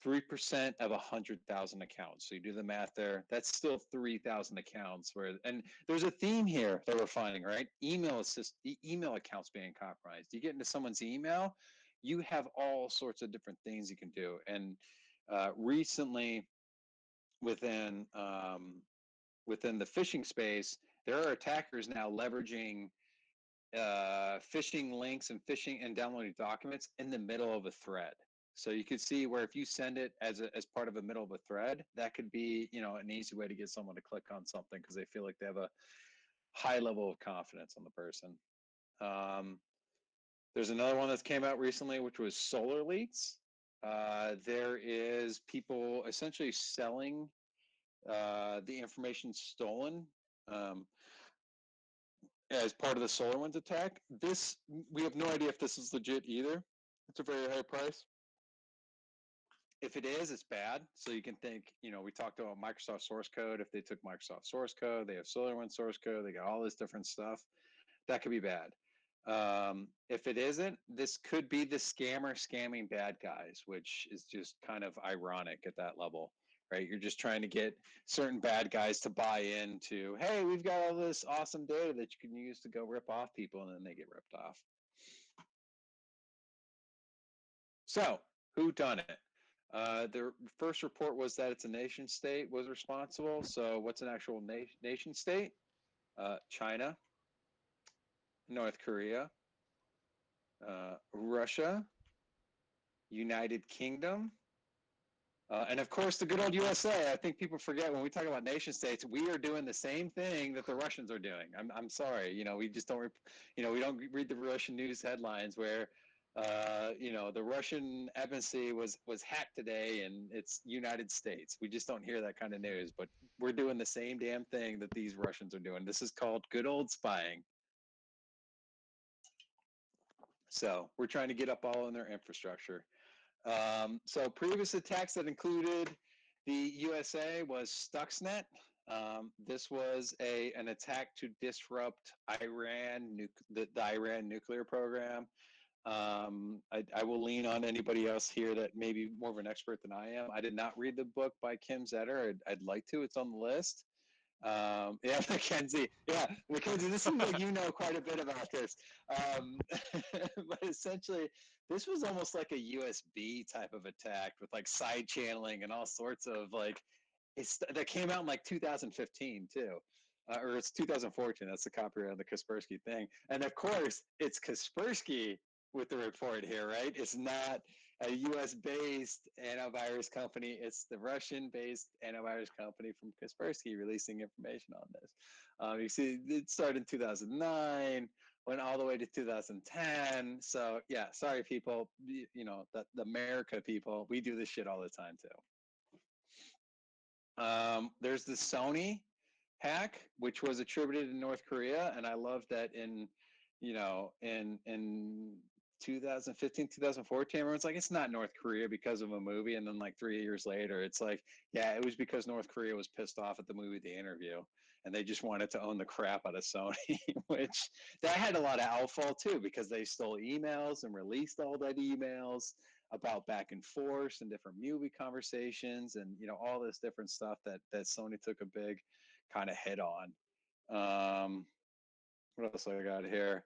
3% of 100,000 accounts. So you do the math there. That's still 3,000 accounts. And there's a theme here that we're finding, right? Email accounts being compromised. You get into someone's email, you have all sorts of different things you can do. And recently, within the phishing space, there are attackers now leveraging phishing links and phishing and downloading documents in the middle of a thread. So you could see where if you send it as part of the middle of a thread, that could be, an easy way to get someone to click on something because they feel like they have a high level of confidence on the person. There's another one that came out recently, which was SolarWinds. There is people essentially selling the information stolen as part of the SolarWinds attack. We have no idea if this is legit either. It's a very high price. If it is, it's bad. So you can think, we talked about Microsoft source code. If they took Microsoft source code, they have SolarWinds source code, they got all this different stuff. That could be bad. If it isn't, this could be the scammer scamming bad guys, which is just kind of ironic at that level, right? You're just trying to get certain bad guys to buy into, hey, we've got all this awesome data that you can use to go rip off people, and then they get ripped off. So, who done it? The first report was that it's a nation state was responsible. So, what's an actual nation state? China, North Korea, Russia, United Kingdom, and of course the good old USA. I think people forget when we talk about nation states, we are doing the same thing that the Russians are doing. I'm sorry, we just don't, we don't read the Russian news headlines where, the Russian embassy was hacked today and it's United States. We just don't hear that kind of news, but we're doing the same damn thing that these Russians are doing. This is called good old spying. So we're trying to get up all in their infrastructure. So previous attacks that included the USA was Stuxnet. This was an attack to disrupt Iran, the Iran nuclear program. I will lean on anybody else here that may be more of an expert than I am. I did not read the book by Kim Zetter. I'd like to. It's on the list. Yeah, Mackenzie. Yeah, Mackenzie, this seems like you know quite a bit about this. But essentially, this was almost like a USB type of attack with like side channeling and all sorts of that came out in like 2015 too. Or it's 2014. That's the copyright of the Kaspersky thing. And of course, it's Kaspersky with the report here, right? It's not a US-based antivirus company. It's the Russian-based antivirus company from Kaspersky releasing information on this. You see, it started in 2009, went all the way to 2010. So yeah, sorry people, the America people, we do this shit all the time too. There's the Sony hack, which was attributed in North Korea, and I love that in 2015, 2014, everyone's like, it's not North Korea because of a movie, and then like 3 years later, it's like, yeah, it was because North Korea was pissed off at the movie The Interview, and they just wanted to own the crap out of Sony, which that had a lot of outfall too, because they stole emails and released all that emails about back and forth and different movie conversations and all this different stuff that Sony took a big kind of head on. What else I got here?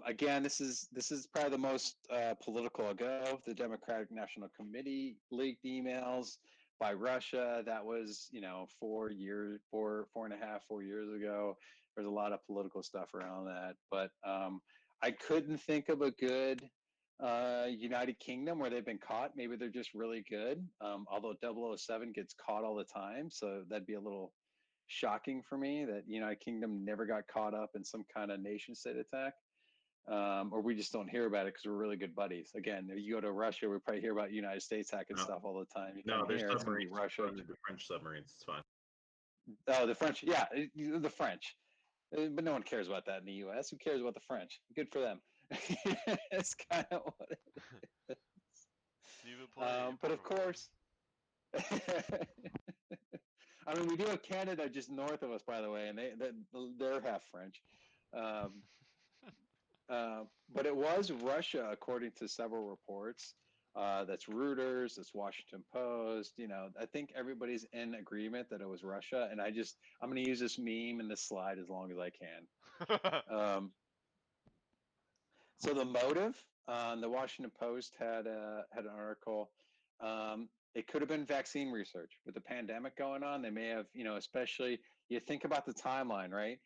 Again, this is probably the most political I'll go. The Democratic National Committee leaked emails by Russia. That was 4 years ago. There's a lot of political stuff around that, but I couldn't think of a good United Kingdom where they've been caught. Maybe they're just really good. Although 007 gets caught all the time, so that'd be a little shocking for me that United Kingdom never got caught up in some kind of nation state attack. Or we just don't hear about it because we're really good buddies. Again, if you go to Russia, we probably hear about United States hacking stuff all the time. There's it's going to be Russia. The French submarines, it's fine. Oh, the French, yeah, the French. But no one cares about that in the U.S. Who cares about the French? Good for them. It's kind of what it is. But of course, I mean, we do have Canada just north of us, by the way, and they're half French. But it was Russia, according to several reports. That's Reuters, that's Washington Post. I think everybody's in agreement that it was Russia, and I'm going to use this meme and this slide as long as I can. So the motive, the Washington Post had an article. It could have been vaccine research with the pandemic going on. They may have, especially you think about the timeline, right?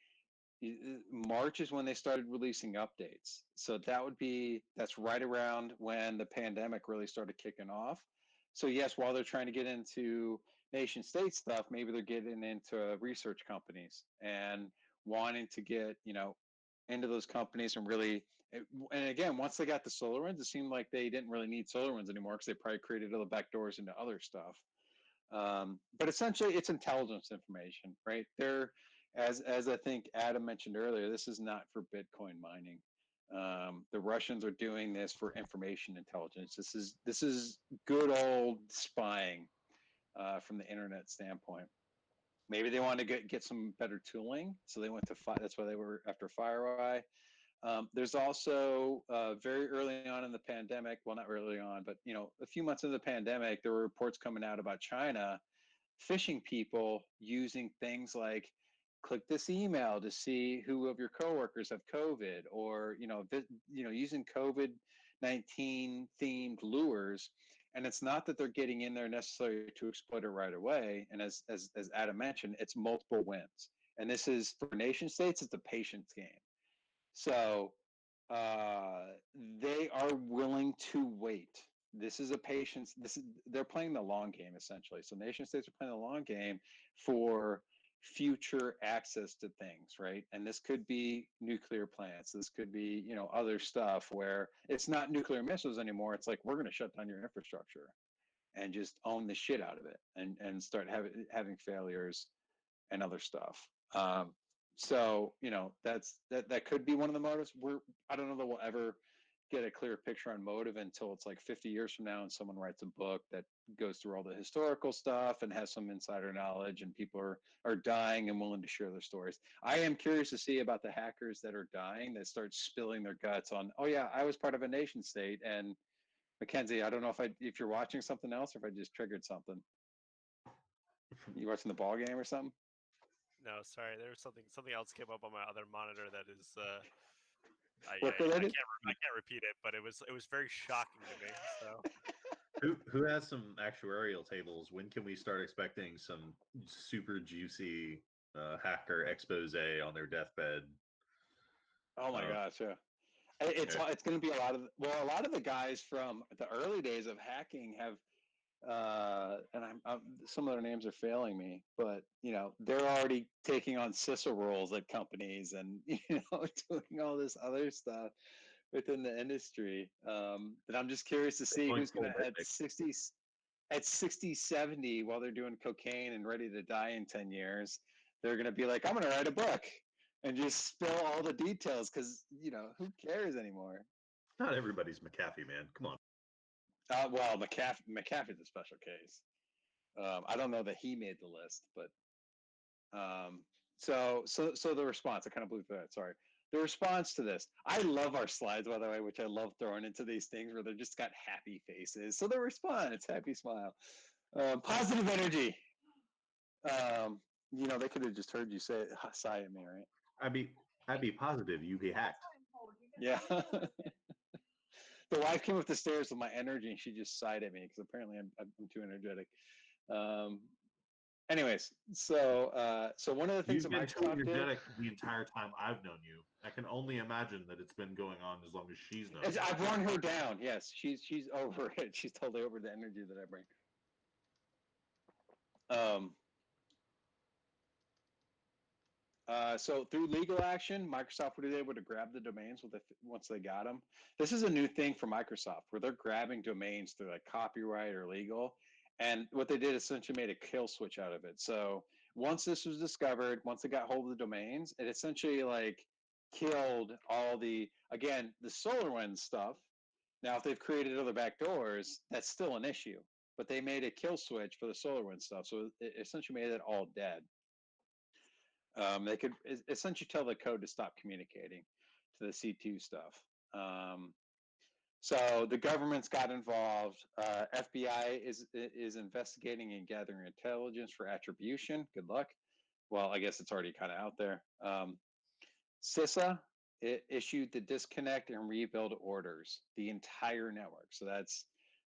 March is when they started releasing updates. So that's right around when the pandemic really started kicking off. So yes, while they're trying to get into nation state stuff, maybe they're getting into research companies and wanting to get, into those companies and really, and again, once they got the SolarWinds, it seemed like they didn't really need SolarWinds anymore because they probably created other backdoors into other stuff. But essentially, it's intelligence information, right? As I think Adam mentioned earlier, this is not for Bitcoin mining. The Russians are doing this for information intelligence. This is good old spying from the internet standpoint. Maybe they wanted to get some better tooling, so they went to that's why they were after FireEye. There's also very early on in the pandemic, well, not early on, but a few months into the pandemic, there were reports coming out about China phishing people using things like click this email to see who of your coworkers have COVID, or using COVID-19 themed lures. And it's not that they're getting in there necessarily to exploit it right away. And as Adam mentioned, it's multiple wins. And this is for nation states, it's a patience game. So they are willing to wait. This is a patience. They're playing the long game essentially. So nation states are playing the long game for future access to things, right? And this could be nuclear plants. This could be other stuff where it's not nuclear missiles anymore. It's like, we're going to shut down your infrastructure and just own the shit out of it and start having failures and other stuff. So that could be one of the motives. I don't know that we'll ever get a clear picture on motive until it's like 50 years from now and someone writes a book that goes through all the historical stuff and has some insider knowledge, and people are dying and willing to share their stories. I am curious to see about the hackers that are dying, that start spilling their guts on, oh yeah, I was part of a nation state. And Mackenzie, I don't know if you're watching something else or if I just triggered something. You watching the ball game or something? No, sorry. There was something else came up on my other monitor that is I can't repeat it, but it was very shocking to me. So who has some actuarial tables? When can we start expecting some super juicy hacker expose on their deathbed? Oh my gosh, yeah. It's going to be a lot of the guys from the early days of hacking have and I'm some of their names are failing me, but they're already taking on CISA roles at companies and doing all this other stuff within the industry. And I'm just curious to see who's going to at 60, 70 while they're doing cocaine and ready to die in 10 years. They're going to be like, I'm going to write a book and just spill all the details because who cares anymore? Not everybody's McAfee, man. Come on. Well, McAfee's a special case. I don't know that he made the list, but so the response, I kind of blew through that. Sorry. The response to this, I love our slides, by the way, which I love throwing into these things where they're just got happy faces. So the response, happy smile, positive energy. They could have just heard you say sigh at me, right? I'd be positive you'd be hacked. Yeah. The wife came up the stairs with my energy and she just sighed at me because apparently I'm too energetic. Anyways, so one of the things You've been too energetic the entire time I've known you. I can only imagine that it's been going on as long as she's known. I've worn her down. Yes, she's over it. She's totally over the energy that I bring. So through legal action, Microsoft was able to grab the domains once they got them. This is a new thing for Microsoft where they're grabbing domains through like copyright or legal. And what they did essentially made a kill switch out of it. So once this was discovered, once they got hold of the domains, it essentially like killed all the SolarWinds stuff. Now, if they've created other backdoors, that's still an issue. But they made a kill switch for the SolarWinds stuff. So it essentially made it all dead. They could essentially tell the code to stop communicating to the C2 stuff. So the government's got involved. FBI is investigating and gathering intelligence for attribution. Good luck. Well, I guess it's already kind of out there. CISA issued the disconnect and rebuild orders, the entire network. So that's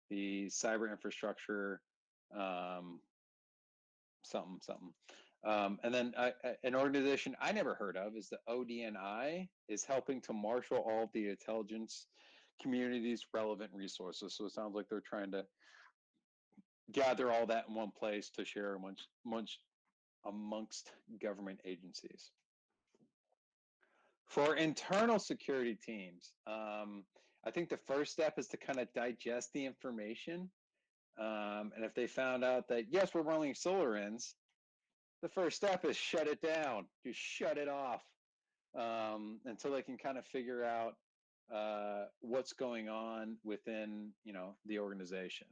the cyber infrastructure, something. And then an organization I never heard of is the ODNI, is helping to marshal all of the intelligence community's relevant resources. So it sounds like they're trying to gather all that in one place to share amongst government agencies. For internal security teams, I think the first step is to kind of digest the information. And if they found out that, yes, we're running SolarWinds, the first step is shut it down. Just shut it off until they can kind of figure out what's going on within, the organization.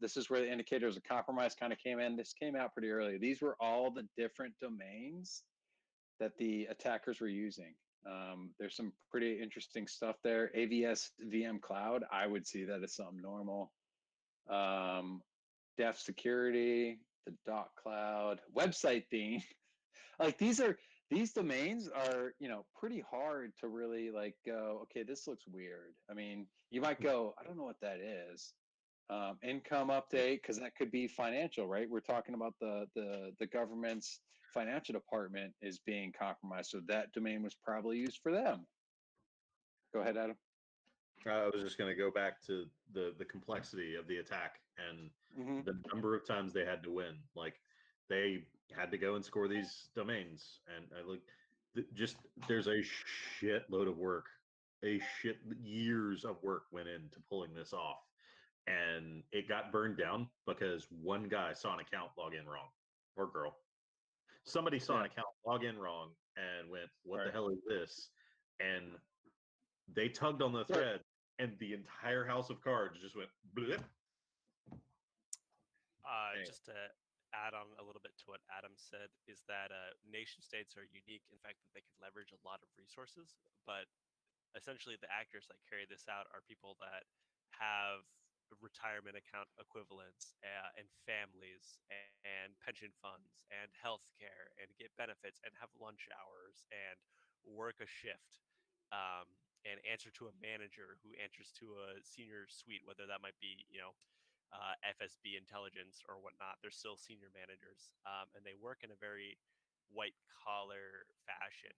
This is where the indicators of compromise kind of came in. This came out pretty early. These were all the different domains that the attackers were using. There's some pretty interesting stuff there. AVS VM Cloud, I would see that as something normal. Def Security, the dot cloud, website theme. Like these domains are, pretty hard to really like go, okay, this looks weird. I mean, you might go, I don't know what that is. Income update, because that could be financial, right? We're talking about the government's financial department is being compromised, so that domain was probably used for them. Go ahead, Adam. I was just going to go back to the complexity of the attack and the number of times they had to win. Like they had to go and score these domains, and I look, there's a shitload of work, years of work went into pulling this off, and it got burned down because one guy saw an account log in wrong, or girl. Somebody saw an account log in wrong and went, "What the hell is this?" And they tugged on the thread, and the entire house of cards just went blip. Just to add on a little bit to what Adam said, is that nation states are unique in fact that they can leverage a lot of resources, but essentially the actors that carry this out are people that have retirement account equivalents and families and pension funds and healthcare and get benefits and have lunch hours and work a shift and answer to a manager who answers to a senior suite, whether that might be, FSB intelligence or whatnot. They're still senior managers, and they work in a very white collar fashion.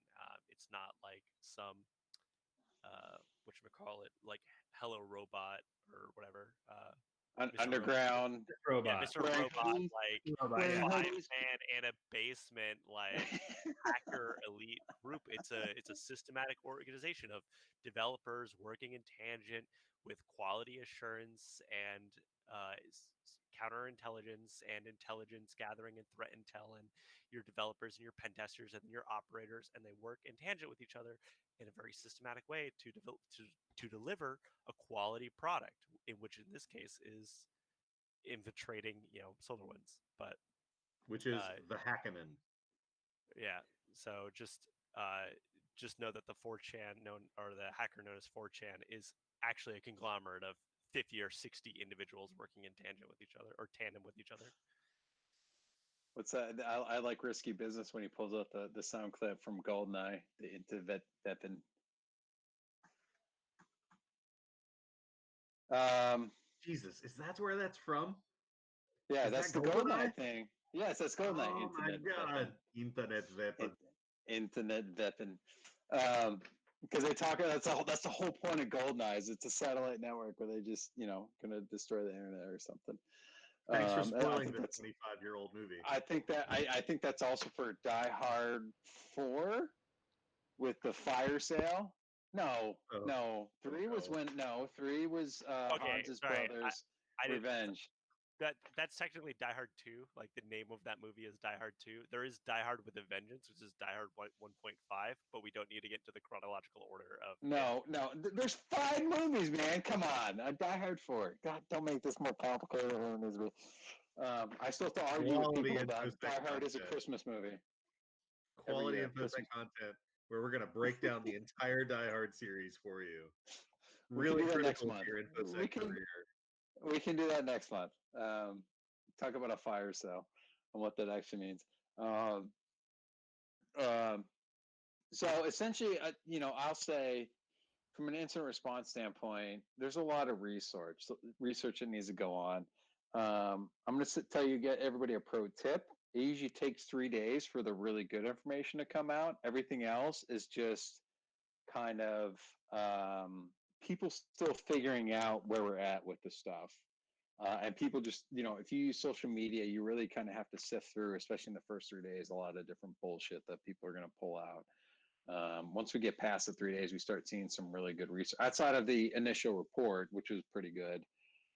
It's not like some whatchamacallit, like Hello Robot or whatever. Underground Robot. Yeah, Mr. Robot, like Robot, yeah. 5-man in a basement, like hacker elite group. It's a systematic organization of developers working in tangent with quality assurance and counterintelligence and intelligence gathering and threat intel, and your developers and your pen testers and your operators, and they work in tangent with each other in a very systematic way to deliver a quality product, in which in this case is infiltrating, SolarWinds. But which is the Hackanen. yeah, so just know that the 4chan the hacker known as 4chan is actually a conglomerate of 50 or 60 individuals working in tangent with each other, or tandem with each other. What's that? I like Risky Business when he pulls out the sound clip from Goldeneye, the into weapon. Jesus, is that where that's from? Yeah, is that's that the Goldeneye Goldeneye thing. Yes, that's Goldeneye. Oh my god, Internet weapon. Internet weapon. Because they talk. That's the whole point of Goldeneye. Is it's a satellite network where they just gonna destroy the internet or something. Thanks for spoiling the 25-year-old movie. I think that's also for Die Hard 4 with the fire sale. No, 3 was when 3 was Hans's brothers Revenge. That's technically Die Hard 2. Like the name of that movie is Die Hard 2. There is Die Hard with a Vengeance, which is Die Hard 1.5, but we don't need to get to the chronological order of. No. There's 5 movies, man. Come on, Die Hard 4. God, don't make this more complicated than it needs to be. I still have to argue with people about Die Hard is a Christmas movie. Quality InfoSec content where we're gonna break down the entire Die Hard series for you. Really critical to your InfoSec career. We can do that next month. Talk about a fire sale and what that actually means. So essentially, I'll say from an incident response standpoint, there's a lot of research that needs to go on. I'm going to tell you, get everybody a pro tip. It usually takes 3 days for the really good information to come out. Everything else is just kind of people still figuring out where we're at with the stuff. And people just, if you use social media, you really kind of have to sift through, especially in the first 3 days, a lot of different bullshit that people are going to pull out. Once we get past the 3 days, we start seeing some really good research outside of the initial report, which was pretty good.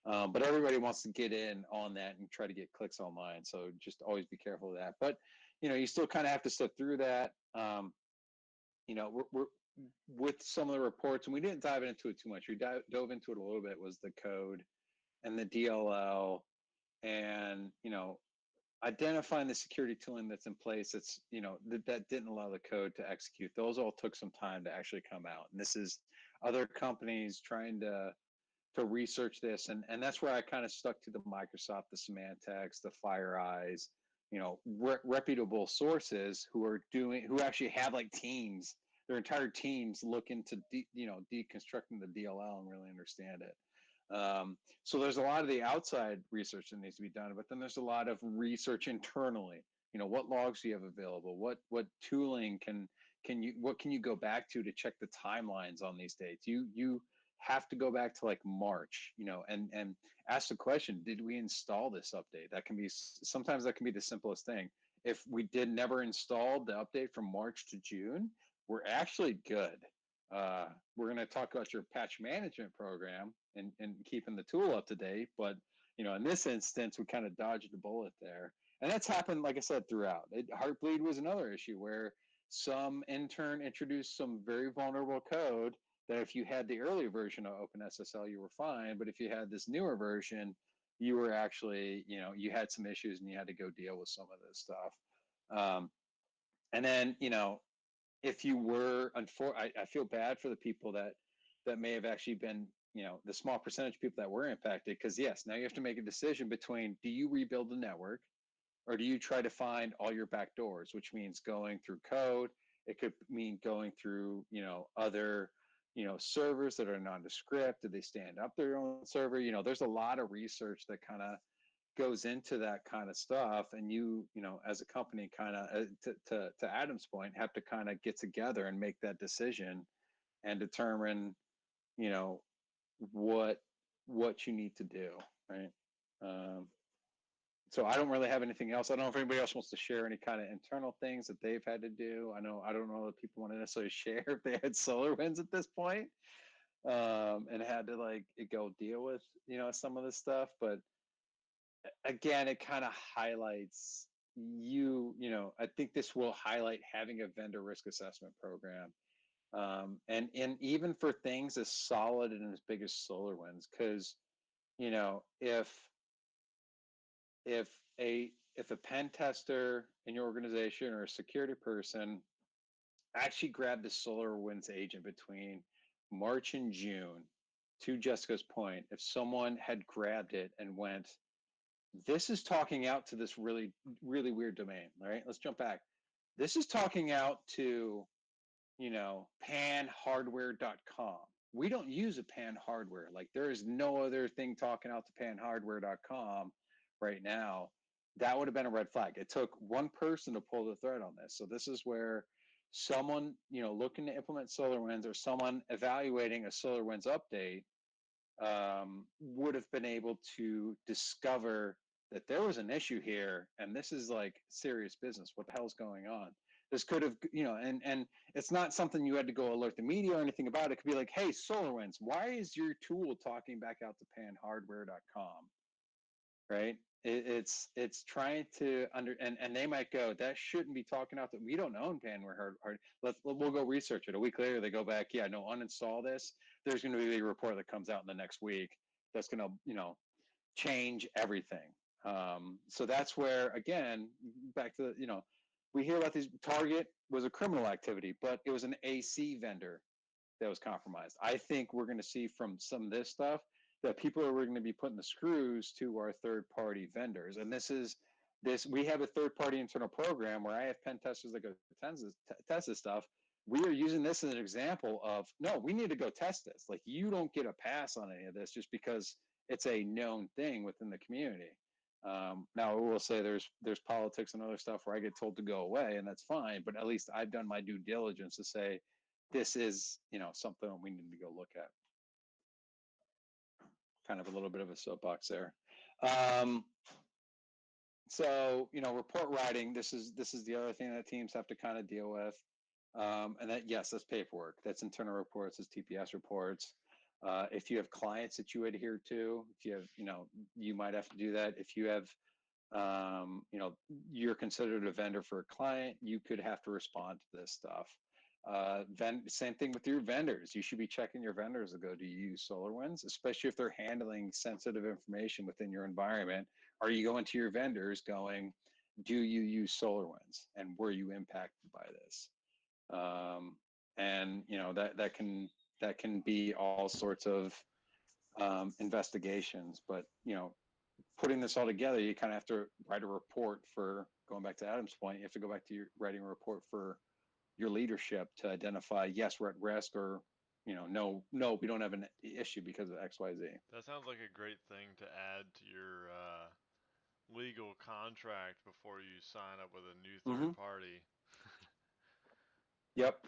But everybody wants to get in on that and try to get clicks online. So just always be careful of that. But, you still kind of have to sift through that. with some of the reports, and we didn't dive into it too much. We dove into it a little bit, was the code and the DLL, and identifying the security tooling that's in place that's that didn't allow the code to execute. Those all took some time to actually come out, and this is other companies trying to research this, and that's where I kind of stuck to the Microsoft, the Symantec's, the FireEye's, reputable sources who actually have like teams, their entire teams look into deconstructing the DLL and really understand it. So there's a lot of the outside research that needs to be done, but then there's a lot of research internally. What logs do you have available? What tooling can you go back to check the timelines on these dates? You have to go back to like March, and ask the question, did we install this update? Sometimes that can be the simplest thing. If we never installed the update from March to June, we're actually good. We're going to talk about your patch management program and keeping the tool up to date. But, in this instance, we kind of dodged the bullet there. And that's happened, like I said, throughout. Heartbleed was another issue where some intern introduced some very vulnerable code that if you had the earlier version of OpenSSL, you were fine. But if you had this newer version, you were actually, you had some issues and you had to go deal with some of this stuff. And then, if you were, I feel bad for the people that may have actually been, the small percentage of people that were impacted, because yes, now you have to make a decision between, do you rebuild the network or do you try to find all your backdoors, which means going through code. It could mean going through, other, servers that are nondescript. Do they stand up their own server? There's a lot of research that kind of goes into that kind of stuff, and you as a company kind of to Adam's point have to kind of get together and make that decision and determine what you need to do, right? So I don't really have anything else. I don't know if anybody else wants to share any kind of internal things that they've had to do. I don't know that people want to necessarily share if they had SolarWinds at this point, and had to like go deal with some of this stuff. But again, it kind of highlights I think this will highlight having a vendor risk assessment program. And even for things as solid and as big as SolarWinds, because if a pen tester in your organization or a security person actually grabbed the SolarWinds agent between March and June, to Jessica's point, if someone had grabbed it and went, this is talking out to this really, really weird domain, right? Let's jump back. This is talking out to, panhardware.com. We don't use a pan hardware. Like there is no other thing talking out to panhardware.com right now. That would have been a red flag. It took one person to pull the thread on this. So this is where someone, looking to implement SolarWinds or someone evaluating a SolarWinds update would have been able to discover that there was an issue here, and this is like serious business. What the hell's going on? This could have, and it's not something you had to go alert the media or anything about. It could be like, hey, SolarWinds, why is your tool talking back out to panhardware.com? Right? It's trying to and they might go, that shouldn't be talking out that we don't own panware hard. We'll go research it. A week later, they go back, yeah, no, uninstall this. There's going to be a report that comes out in the next week that's going to, change everything. So that's where, again, back to, we hear about these. Target was a criminal activity, but it was an AC vendor that was compromised. I think we're going to see from some of this stuff that people are going to be putting the screws to our third-party vendors. And we have a third-party internal program where I have pen testers that go test this stuff. We are using this as an example of, no, we need to go test this. Like, you don't get a pass on any of this just because it's a known thing within the community. Now, I will say there's politics and other stuff where I get told to go away, and that's fine. But at least I've done my due diligence to say this is, something we need to go look at. Kind of a little bit of a soapbox there. So, report writing. This is the other thing that teams have to kind of deal with. And that, yes, that's paperwork. That's internal reports. That's TPS reports. If you have clients that you adhere to, if you have, you might have to do that. If you have, you're considered a vendor for a client, you could have to respond to this stuff. Same thing with your vendors. You should be checking your vendors to go, do you use SolarWinds, especially if they're handling sensitive information within your environment. Are you going to your vendors going, do you use SolarWinds, and were you impacted by this? And that can be all sorts of investigations, but putting this all together, you kind of have to write a report for, going back to Adam's point, you have to go back to your writing a report for your leadership to identify, yes, we're at risk, or no, we don't have an issue because of XYZ. That sounds like a great thing to add to your legal contract before you sign up with a new third party. Yep.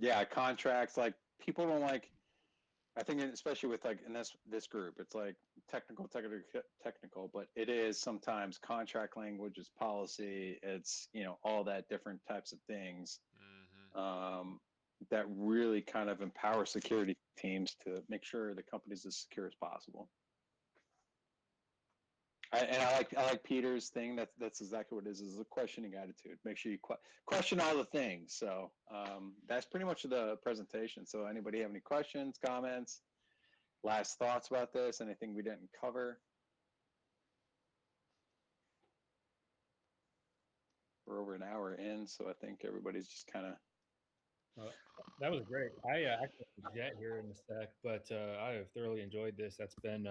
Yeah, contracts, like, people don't like, I think especially with, like, in this group, it's like technical, but it is sometimes contract language, it's policy, it's all that different types of things that really kind of empower security teams to make sure the company's as secure as possible. I like Peter's thing. That's exactly what it is a questioning attitude. Make sure you question all the things. So that's pretty much the presentation. So anybody have any questions, comments, last thoughts about this? Anything we didn't cover? We're over an hour in, so I think everybody's just kind of. That was great. I actually have to jet here in a sec, but I have thoroughly enjoyed this. That's been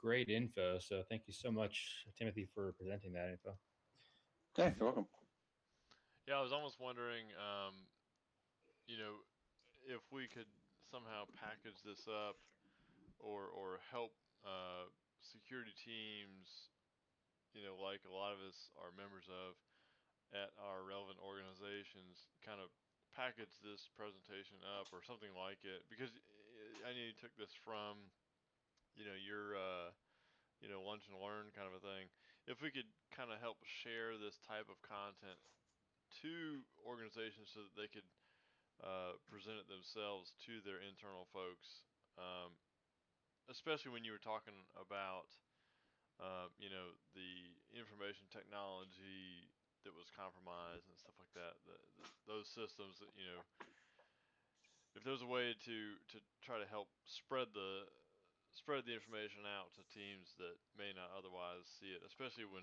great info. So thank you so much, Timothy, for presenting that info. Yeah, you're welcome. Yeah, I was almost wondering, if we could somehow package this up or help security teams, like a lot of us are members of at our relevant organizations, kind of package this presentation up or something like it, because I know you took this from, your lunch and learn kind of a thing. If we could kind of help share this type of content to organizations so that they could present it themselves to their internal folks, especially when you were talking about, the information technology that was compromised and stuff like that. Those systems that, if there's a way to try to help spread the information out to teams that may not otherwise see it, especially when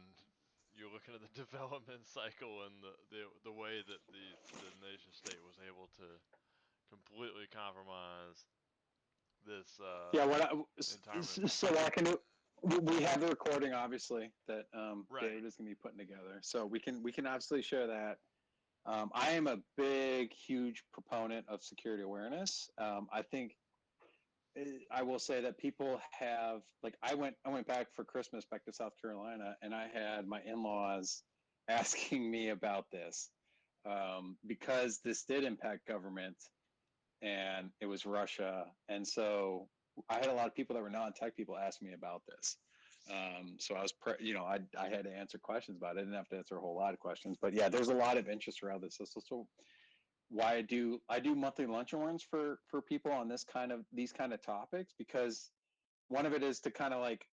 you're looking at the development cycle and the way that the nation state was able to completely compromise this entire. So I can. We have the recording, obviously, that Right. David is going to be putting together, so we can obviously share that. I am a big, huge proponent of security awareness. I think I will say that people have, like, I went back for Christmas back to South Carolina, and I had my in-laws asking me about this because this did impact government, and it was Russia, and so I had a lot of people that were non-tech people ask me about this. So I was, I had to answer questions about it. I didn't have to answer a whole lot of questions, but yeah, there's a lot of interest around this. So why I do monthly lunch and learns for people on these kind of topics, because one of it is to kind of like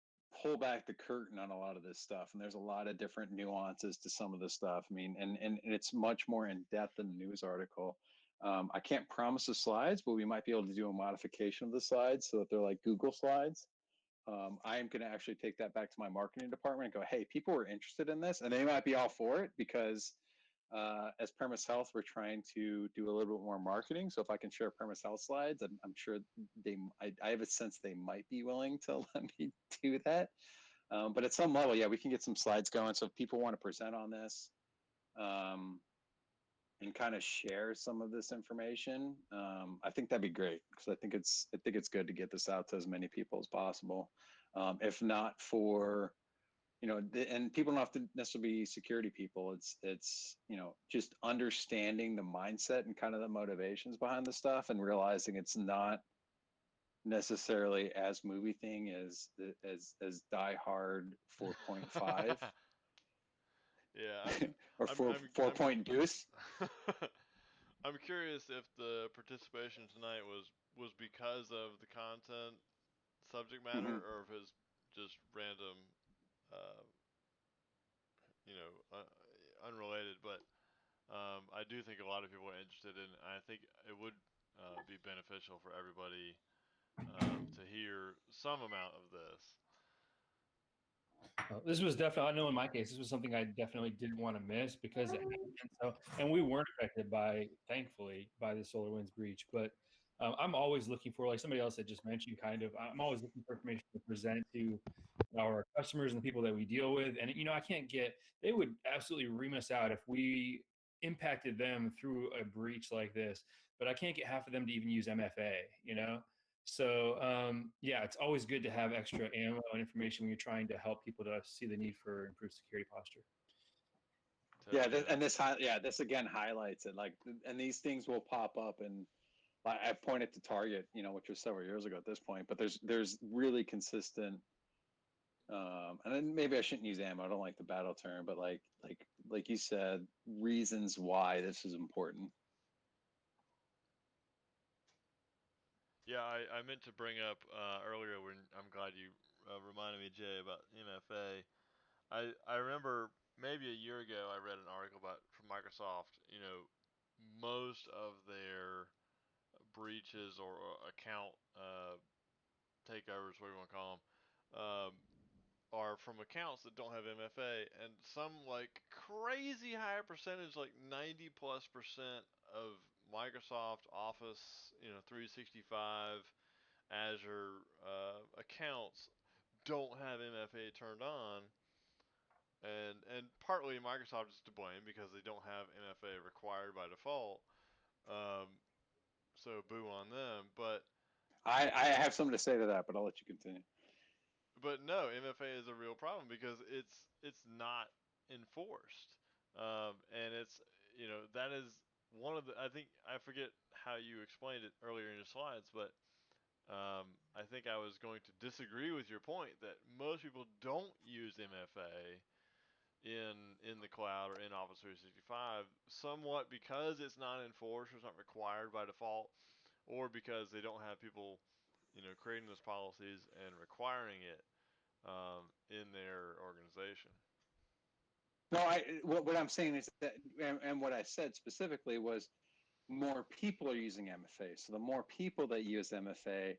pull back the curtain on a lot of this stuff, and there's a lot of different nuances to some of this stuff. I mean, and it's much more in depth than the news article. I can't promise the slides, but we might be able to do a modification of the slides so that they're like Google slides. I am going to actually take that back to my marketing department and go, hey, people are interested in this, and they might be all for it, because as Premise Health, we're trying to do a little bit more marketing. So if I can share Premise Health slides, I'm sure I have a sense they might be willing to let me do that. But at some level, yeah, we can get some slides going. So if people want to present on this, and kind of share some of this information, I think that'd be great, because I think it's good to get this out to as many people as possible. If not for, and people don't have to necessarily be security people. It's just understanding the mindset and kind of the motivations behind the stuff, and realizing it's not necessarily as movie thing as Die Hard 4.5. Yeah. Or 4 point deuce. I'm curious if the participation tonight was because of the content subject matter, or if it's just random, unrelated, but I do think a lot of people are interested in. I think it would be beneficial for everybody to hear some amount of this. This was definitely, I know in my case, this was something I definitely didn't want to miss because it happened. So, and we weren't affected by, thankfully, by the SolarWinds breach. But I'm always looking for, like somebody else had just mentioned, I'm always looking for information to present to our customers and the people that we deal with. And, I can't they would absolutely ream us out if we impacted them through a breach like this. But I can't get half of them to even use MFA. So yeah, it's always good to have extra ammo and information when you're trying to help people to see the need for improved security posture. This again highlights it. Like, and these things will pop up, and I've pointed to Target, which was several years ago at this point. But there's really consistent, and then maybe I shouldn't use ammo. I don't like the battle term, but like you said, reasons why this is important. Yeah, I meant to bring up earlier when I'm glad you reminded me, Jay, about MFA. I remember maybe a year ago I read an article from Microsoft. Most of their breaches or account takeovers, whatever you want to call them, are from accounts that don't have MFA, and some like crazy high percentage, like 90+% of Microsoft Office, 365, Azure accounts don't have MFA turned on, and partly Microsoft is to blame because they don't have MFA required by default. So boo on them, but I have something to say to that, but I'll let you continue. But no, MFA is a real problem because it's not enforced, and it's that is one of the, I think, I forget how you explained it earlier in your slides, but I think I was going to disagree with your point that most people don't use MFA in the cloud or in Office 365, somewhat because it's not enforced or it's not required by default, or because they don't have people creating those policies and requiring it in their organization. No, what I'm saying is that, and what I said specifically was more people are using MFA. So the more people that use MFA,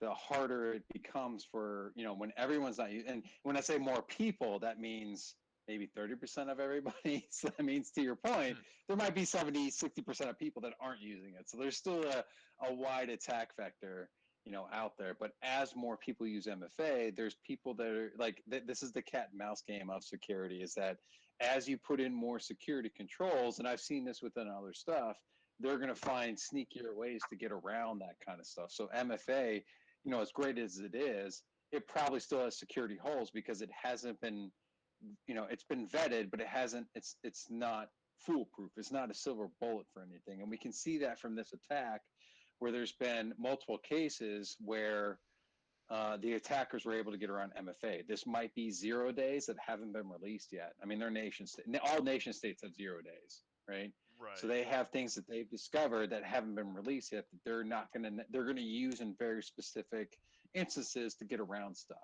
the harder it becomes for, when everyone's not using. And when I say more people, that means maybe 30% of everybody. So that means, to your point, there might be 70, 60% of people that aren't using it. So there's still a wide attack vector, out there. But as more people use MFA, there's people that are like, this is the cat and mouse game of security, is that as you put in more security controls, and I've seen this within other stuff, they're going to find sneakier ways to get around that kind of stuff. So MFA, as great as it is, it probably still has security holes because it hasn't been, it's been vetted, but it's not foolproof. It's not a silver bullet for anything. And we can see that from this attack, where there's been multiple cases where the attackers were able to get around MFA. This might be 0 days that haven't been released yet. I mean, all nation states have 0 days, right? Right. So they have things that they've discovered that haven't been released yet that they're going to use in very specific instances to get around stuff.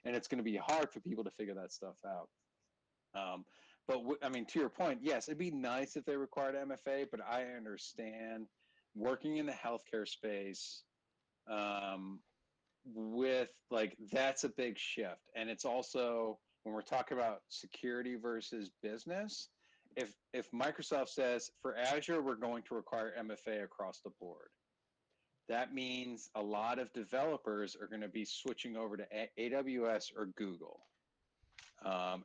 And it's going to be hard for people to figure that stuff out. But I mean, to your point, yes, it'd be nice if they required MFA, but I understand working in the healthcare space, with that's a big shift. And it's also, when we're talking about security versus business, if Microsoft says for Azure we're going to require MFA across the board, that means a lot of developers are going to be switching over to AWS or Google,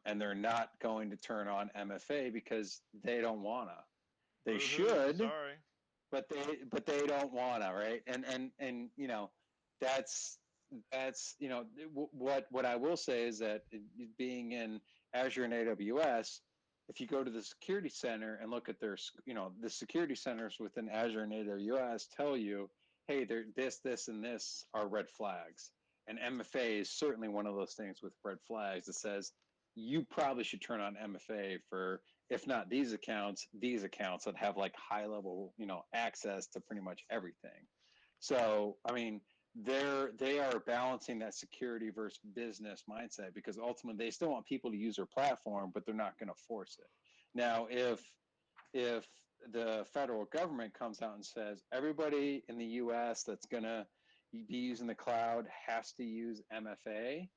and they're not going to turn on MFA because they don't wanna. They should, sorry, but they don't wanna, right? And that's what I will say is that being in Azure and AWS, if you go to the security center and look at their, the security centers within Azure and AWS tell you, hey, this and this are red flags. And MFA is certainly one of those things with red flags that says you probably should turn on MFA for, if not these accounts that have like high level, access to pretty much everything. So, I mean, they are balancing that security versus business mindset, because ultimately they still want people to use their platform, but they're not going to force it. Now, if the federal government comes out and says everybody in the U.S. that's gonna be using the cloud has to use MFA,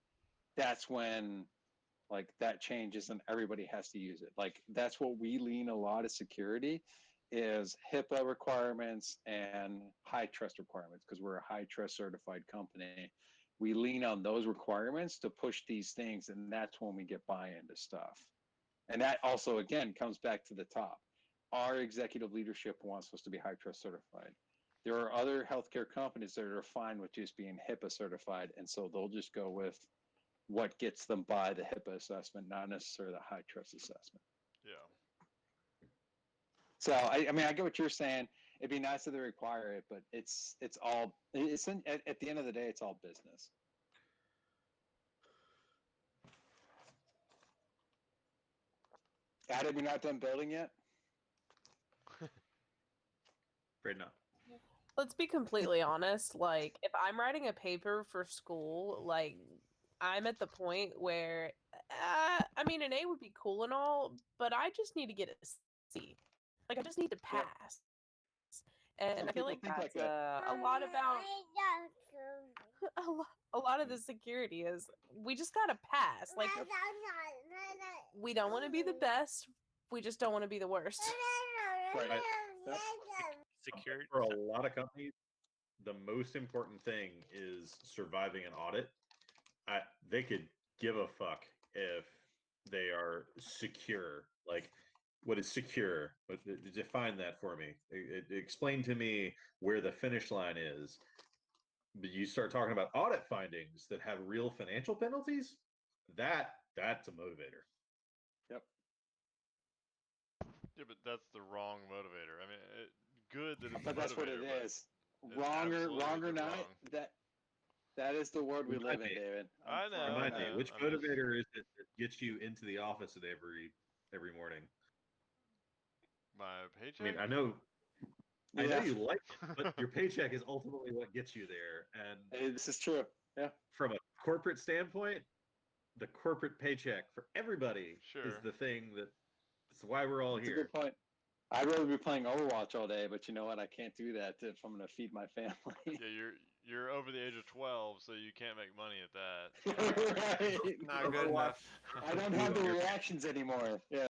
that's when like that changes and everybody has to use it. Like that's what we lean a lot of security is HIPAA requirements and high trust requirements because we're a high trust certified company. We lean on those requirements to push these things, and that's when we get buy-in to stuff. And that also, again, comes back to the top. Our executive leadership wants us to be high trust certified. There are other healthcare companies that are fine with just being HIPAA certified, and so they'll just go with what gets them by the HIPAA assessment, not necessarily the high trust assessment. Yeah. So I mean, I get what you're saying. It'd be nice if they require it, but at the end of the day, it's all business. Adam, you're not done building yet? Afraid not. Let's be completely honest. Like, if I'm writing a paper for school, like, I'm at the point where, I mean, an A would be cool and all, but I just need to get a C. Like, I just need to pass. And Some I feel like people think that's like a lot about a lot of the security is we just gotta pass. Like, we don't want to be the best. We just don't want to be the worst. Right. Security. For a lot of companies, the most important thing is surviving an audit. They could give a fuck if they are secure. Like, what is secure? Define that for me. Explain to me where the finish line is. But you start talking about audit findings that have real financial penalties. That's a motivator. Yep. Yeah, but that's the wrong motivator. I mean, good that it's But a that's what it motivator, but is. it's Wrong absolutely or not, wrong. that is the world we live in, Remind me. David. I know. Remind me, which I'm just- motivator is it that gets you into the office at every morning? My paycheck. I mean, I know Yeah. you like it, but your paycheck is ultimately what gets you there. And Hey, this is true. Yeah. from a corporate standpoint, the corporate paycheck for everybody is Sure. the thing that's why we're all That's a here. good point. I'd rather be playing Overwatch all day, but you know what? I can't do that if I'm going to feed my family. Yeah, you're over the age of 12, so you can't make money at that. Right. Not good enough. I don't have the reactions anymore. Yeah.